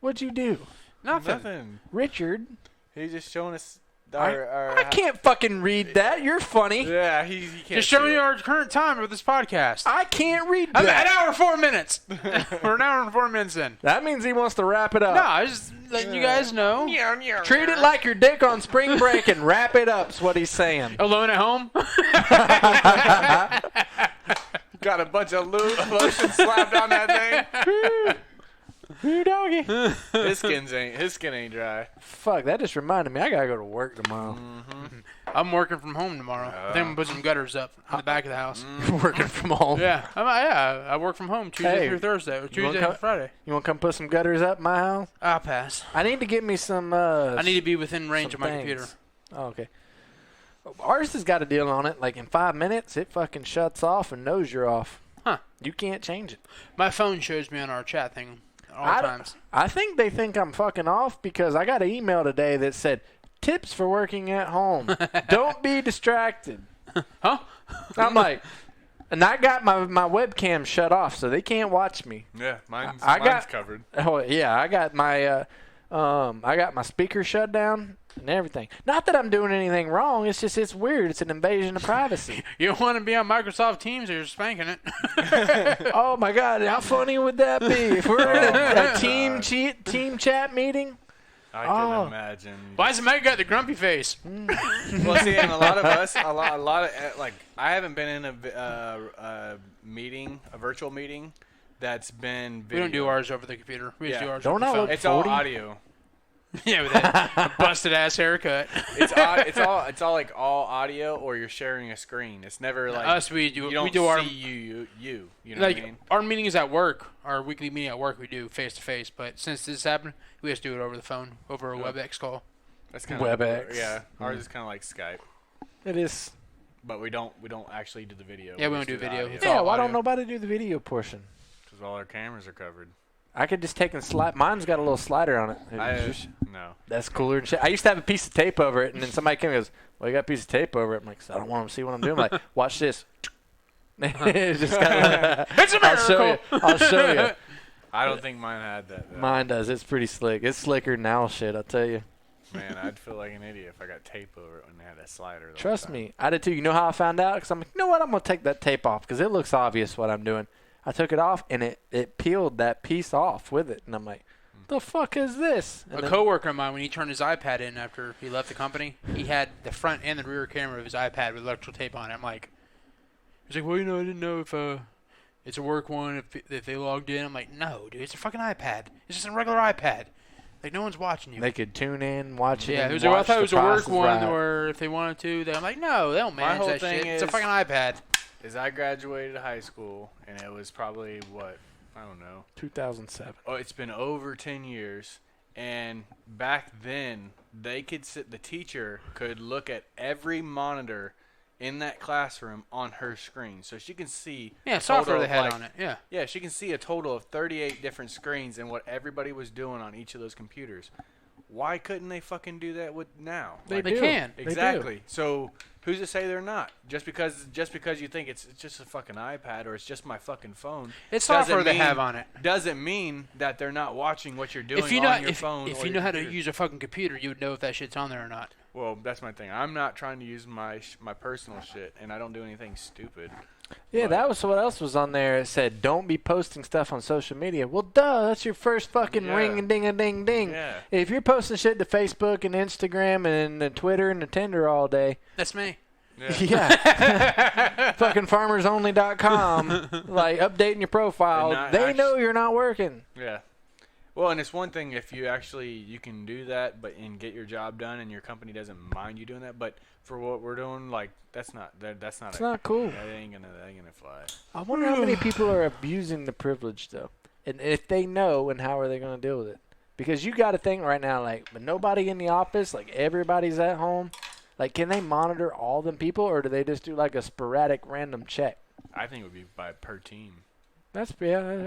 What'd you do? Nothing. Richard? He's just showing us I can't fucking read that. You're funny. Yeah, he can't. Just show see me it. our current time of this podcast. I can't read I'm that. an hour and 4 minutes. We're an hour and 4 minutes in. That means he wants to wrap it up. No, I just letting you guys know. Treat it like your dick on spring break and wrap it up's what he's saying. Alone at home. Got a bunch of lotion slapped on that thing. Ooh, doggy. His skin ain't dry. Fuck, that just reminded me. I gotta go to work tomorrow. I'm working from home tomorrow. I think I'm gonna put some gutters up in the back of the house. You're working from home. Yeah, I work from home Tuesday through Thursday, or Tuesday through Friday. You want to come put some gutters up in my house? I'll pass. I need to get me some. I need to be within range of my things. computer. Oh, okay. Ours has got a deal on it. Like in 5 minutes, it fucking shuts off and knows you're off. Huh. You can't change it. My phone shows me on our chat thing all times. I think they think I'm fucking off because I got an email today that said, tips for working at home. Don't be distracted. Huh? I'm like, and I got my webcam shut off so they can't watch me. Yeah, mine's covered. Oh yeah, I got my speaker shut down and everything. Not that I'm doing anything wrong. It's just it's weird. It's an invasion of privacy. You don't want to be on Microsoft Teams or you're spanking it. Oh my God, how funny would that be if we're in a team chat meeting? I can imagine. Why does Mike got the grumpy face? Well, see, and a lot of us, a lot of like, I haven't been in a virtual meeting that's been video. We don't do ours over the computer. We just do ours Don't over the I phone. look It's all 40? audio. Yeah, with that busted ass haircut. It's all like all audio, or you're sharing a screen. It's never like Us, we do. You don't we do our see you. You know like what I mean? our meetings at work, our weekly meeting at work, we do face to face. But since this happened, we just do it over the phone, over a WebEx call. That's kind WebEx. of yeah. Ours is kind of like Skype, It is. but we don't actually do the video. Yeah, we don't just do video. the It's Yeah, all why audio. don't nobody do the video portion? because all our cameras are covered. I could just take and slide. Mine's got a little slider on it. No. That's cooler than shit. I used to have a piece of tape over it, and then somebody came and goes, well, you got a piece of tape over it. I'm like, I don't want them to see what I'm doing. I'm like, watch this. It's just kinda, It's a miracle. I'll show you. I don't think mine had that. Though. Mine does. It's pretty slick. It's slicker than owl shit, I'll tell you. Man, I'd feel like an idiot if I got tape over it when they had that slider. the whole Trust time. me. I did too. You know how I found out? Because I'm like, you know what? I'm going to take that tape off because it looks obvious what I'm doing. I took it off, and it peeled that piece off with it. And I'm like, the fuck is this? And A then- coworker of mine, when he turned his iPad in after he left the company, he had the front and the rear camera of his iPad with electrical tape on it. I'm like, he's like, well, you know, I didn't know if it's a work one, if they logged in. I'm like, no, dude, it's a fucking iPad. It's just a regular iPad. Like, no one's watching you. They could tune in, watch it. Yeah, and it was. I thought it was a work watch the one, process right. or if they wanted to, I'm like, no, they don't My manage whole that thing shit. It's a is- fucking iPad. Is I graduated high school, and it was probably, what, I don't know. 2007. Oh, it's been over 10 years. And back then, the teacher could look at every monitor in that classroom on her screen. So she can see Yeah, a software total they of, had like- on it. Yeah. Yeah, she can see a total of 38 different screens and what everybody was doing on each of those computers. Why couldn't they fucking do that with now? They do. can. They do. Exactly. So who's to say they're not? Just because you think it's just a fucking iPad or it's just my fucking phone. It's doesn't software they mean- have on it. Doesn't mean that they're not watching what you're doing If you on know, your phone. if or you your know how to computer. use a fucking computer, you would know if that shit's on there or not. Well, that's my thing. I'm not trying to use my personal shit, and I don't do anything stupid. Yeah, But- that was what else was on there. It said, don't be posting stuff on social media. Well, duh, that's your first fucking Yeah. ring and ding a ding ding. Yeah. If you're posting shit to Facebook and Instagram and Twitter and Tinder all day, That's me. yeah. Fucking farmersonly.com, like updating your profile, And not they know you're not working. Yeah. Well, and it's one thing if you can do that, and get your job done, and your company doesn't mind you doing that. But for what we're doing, like that's not. It's not cool. That ain't gonna fly. I wonder how many people are abusing the privilege, though. And if they know, and how are they going to deal with it? Because you got to think right now, like, but nobody in the office, like, everybody's at home. Like, can they monitor all them people, or do they just do, like, a sporadic random check? I think it would be per team. I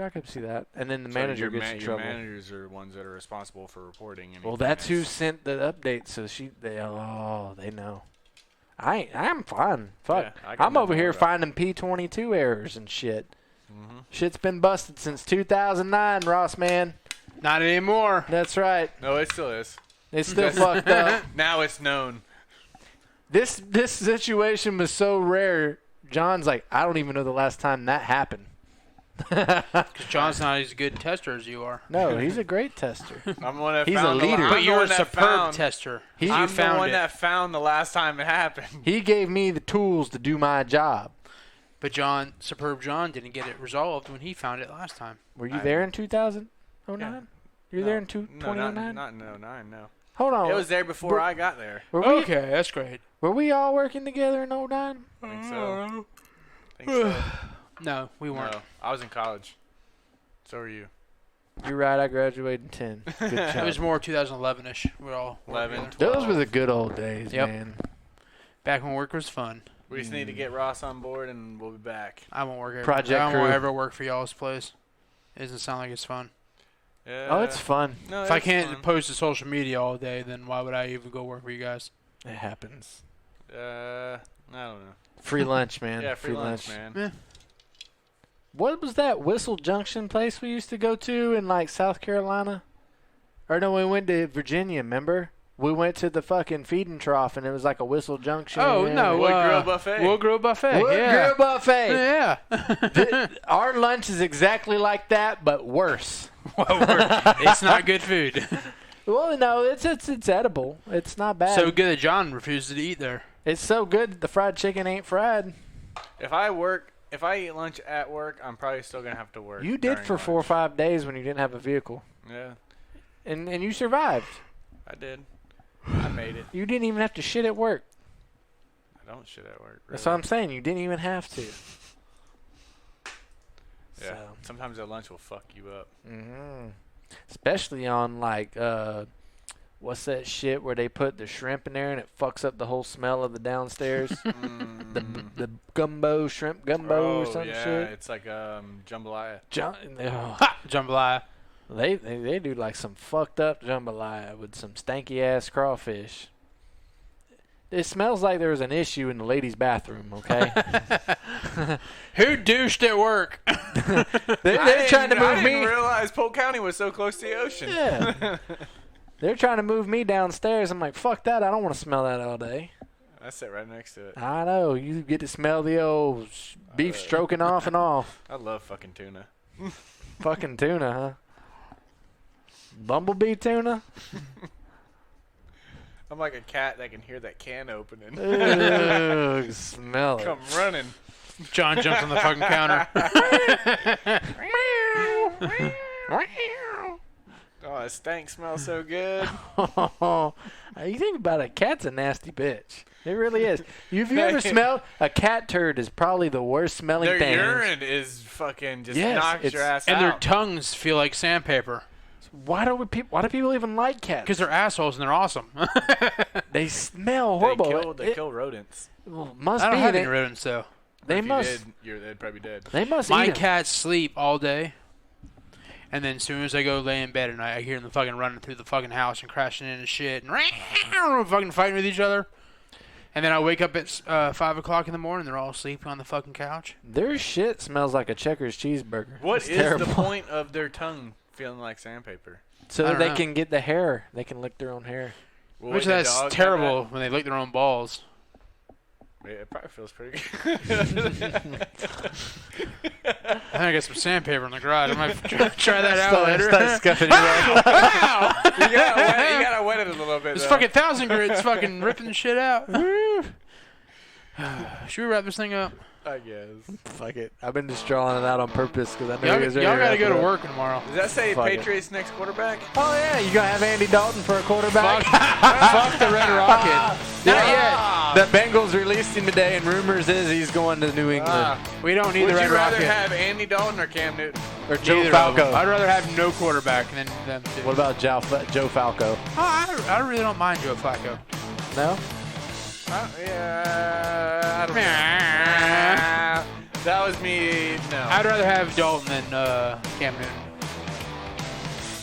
could see that. And then the manager gets in trouble. Your managers are ones that are responsible for reporting. Well, that's who sent the update, so they know. I'm fine. Fuck. Yeah, I'm over here finding P22 errors and shit. Mm-hmm. Shit's been busted since 2009, Ross, man. Not anymore. That's right. No, it still is. It's still fucked up. Now it's known. This situation was so rare. John's like, I don't even know the last time that happened. Because John's not as good tester as you are. No, he's a great tester. I'm the one that he's found a leader. But you're a superb tester. I'm the one that found the last time it happened. He gave me the tools to do my job. But Superb John didn't get it resolved when he found it last time. Were you there in 2009? Yeah. You were there in 2009? Not in 2009, no. Hold on. It was there before I got there. Okay, that's great. Were we all working together in 2009? I think so. No, we weren't. No, I was in college. So were you. You're right. I graduated in 10. Good job. It was more 2011-ish. We're all 11, 12. Those were the good old days, man. Back when work was fun. We just need to get Ross on board, and we'll be back. I won't work. Project I won't crew. ever work for y'all's place. It doesn't sound like it's fun. Yeah. Oh, it's fun. No, If I it's can't fun. post to social media all day, then why would I even go work for you guys? It happens. I don't know. Free lunch, man. Yeah, free lunch, man. Yeah. What was that Whistle Junction place we used to go to in, like, South Carolina? Or no, we went to Virginia, remember? We went to the fucking feeding trough, and it was like a Whistle Junction. Oh, no. Wood Grill Buffet. Wood Grill Buffet. Wood yeah. Grill Buffet. Yeah. Our lunch is exactly like that, but worse. It's not good food. Well, no, it's edible. It's not bad. So good that John refuses to eat there. It's so good that the fried chicken ain't fried. If I eat lunch at work, I'm probably still going to have to work. You did during for lunch. 4 or 5 days when you didn't have a vehicle. Yeah, And you survived. I did. I made it. You didn't even have to shit at work. I don't shit at work. That's really. what I'm saying. You didn't even have to. Yeah. So. Sometimes at lunch will fuck you up. Mm-hmm. Especially on, like, what's that shit where they put the shrimp in there and it fucks up the whole smell of the downstairs? The gumbo, shrimp gumbo or some yeah, shit. it's like jambalaya. Jambalaya. They do like some fucked up jambalaya with some stanky ass crawfish. It smells like there was an issue in the ladies' bathroom. Okay. Who douched at work? They're trying to move I didn't me. realize Polk County was so close to the ocean. Yeah. They're trying to move me downstairs. I'm like, fuck that. I don't want to smell that all day. I sit right next to it. I know. You get to smell the old beef stroking off and off. I love fucking tuna. Fucking tuna, huh? Bumblebee tuna? I'm like a cat that can hear that can opening. Ugh, smell it. Come running. John jumps on the fucking counter. Oh, that stank smells so good. You think about it, a cat's a nasty bitch. It really is. If you ever smelled a cat turd, is probably the worst smelling Their thing. urine is fucking just Yes, knocks your ass And out. their tongues feel like sandpaper. Why do people even like cats? Because they're assholes and they're awesome. They smell horrible. They kill rodents. Well, must I don't be have they, any rodents, though. they If must. you did, they'd probably be dead. They must My eat 'em. cats sleep all day. And then as soon as I go lay in bed at night, I hear them fucking running through the fucking house and crashing in and shit. And fucking fighting with each other. And then I wake up at 5 o'clock in the morning. They're all sleeping on the fucking couch. Their shit smells like a Checkers cheeseburger. What It's is terrible. the point of their tongue feeling like sandpaper? So I that don't they know. can get the hair. They can lick their own hair. Well, Which wouldn't a that's dog have terrible when they lick their own balls. that? Yeah, it probably feels pretty good. I think I got some sandpaper in the garage. I might try that out later. Start scuffing your ass. Wow! you gotta wet it a little bit. This though. fucking 1,000 grits fucking ripping the shit out. Should we wrap this thing up? I guess. Fuck it. I've been just drawing it out on purpose because I know Y'all, you guys are y'all ready gotta go wrap to it up. work tomorrow. Does that say Fuck it. Patriots next quarterback? Oh yeah, you gonna have Andy Dalton for a quarterback? Fuck the Red Rocket. Not yet. The Bengals released him today, and rumors is he's going to New England We don't need Would the Red you rather Rocket. have Andy Dalton or Cam Newton? or Joe Neither of them. Falco. I'd rather have no quarterback than them two. What about Joe Falco? I really don't mind Joe Flacco. No. Yeah, I don't know. That was me. No. I'd rather have Dalton than Cam Newton.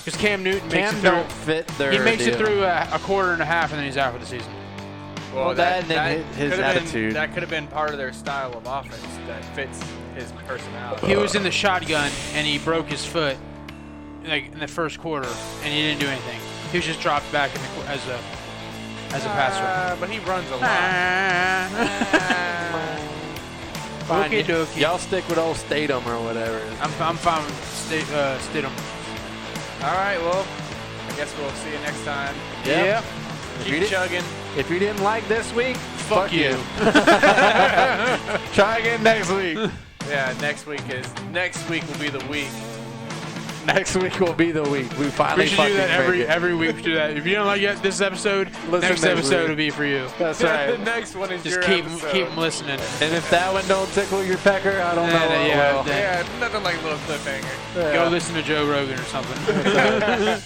Because Cam Newton makes Cam it don't through. fit their He makes it deal. through a quarter and a half, and then he's out for the season. Well, that and then his could've been- attitude. that could have been part of their style of offense that fits his personality. He was in the shotgun, and he broke his foot like in the first quarter, and he didn't do anything. He was just dropped back in the, as a passer. But he runs a lot. Fine, Okie dokie. Y'all stick with old Statham or whatever. I'm fine with Stidham. All right, well, I guess we'll see you next time. Yep. If you Keep didn't- chugging. If you didn't like this week, Fuck you. Try again next week. Yeah, next week will be the week. Next week will be the week. We finally We should fucking do that make it. every week. We do that. If you don't like this episode, Listen next next episode week. will be for you. That's right. The next one is Just your keep episode. them listening. And if that one don't tickle your pecker, I don't know. what yeah, will. Yeah, nothing like a little cliffhanger. Go listen to Joe Rogan or something.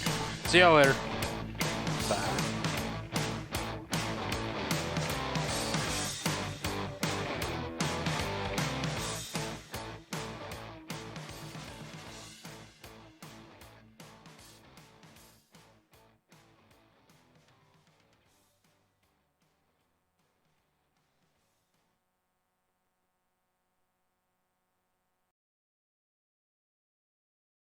See y'all later.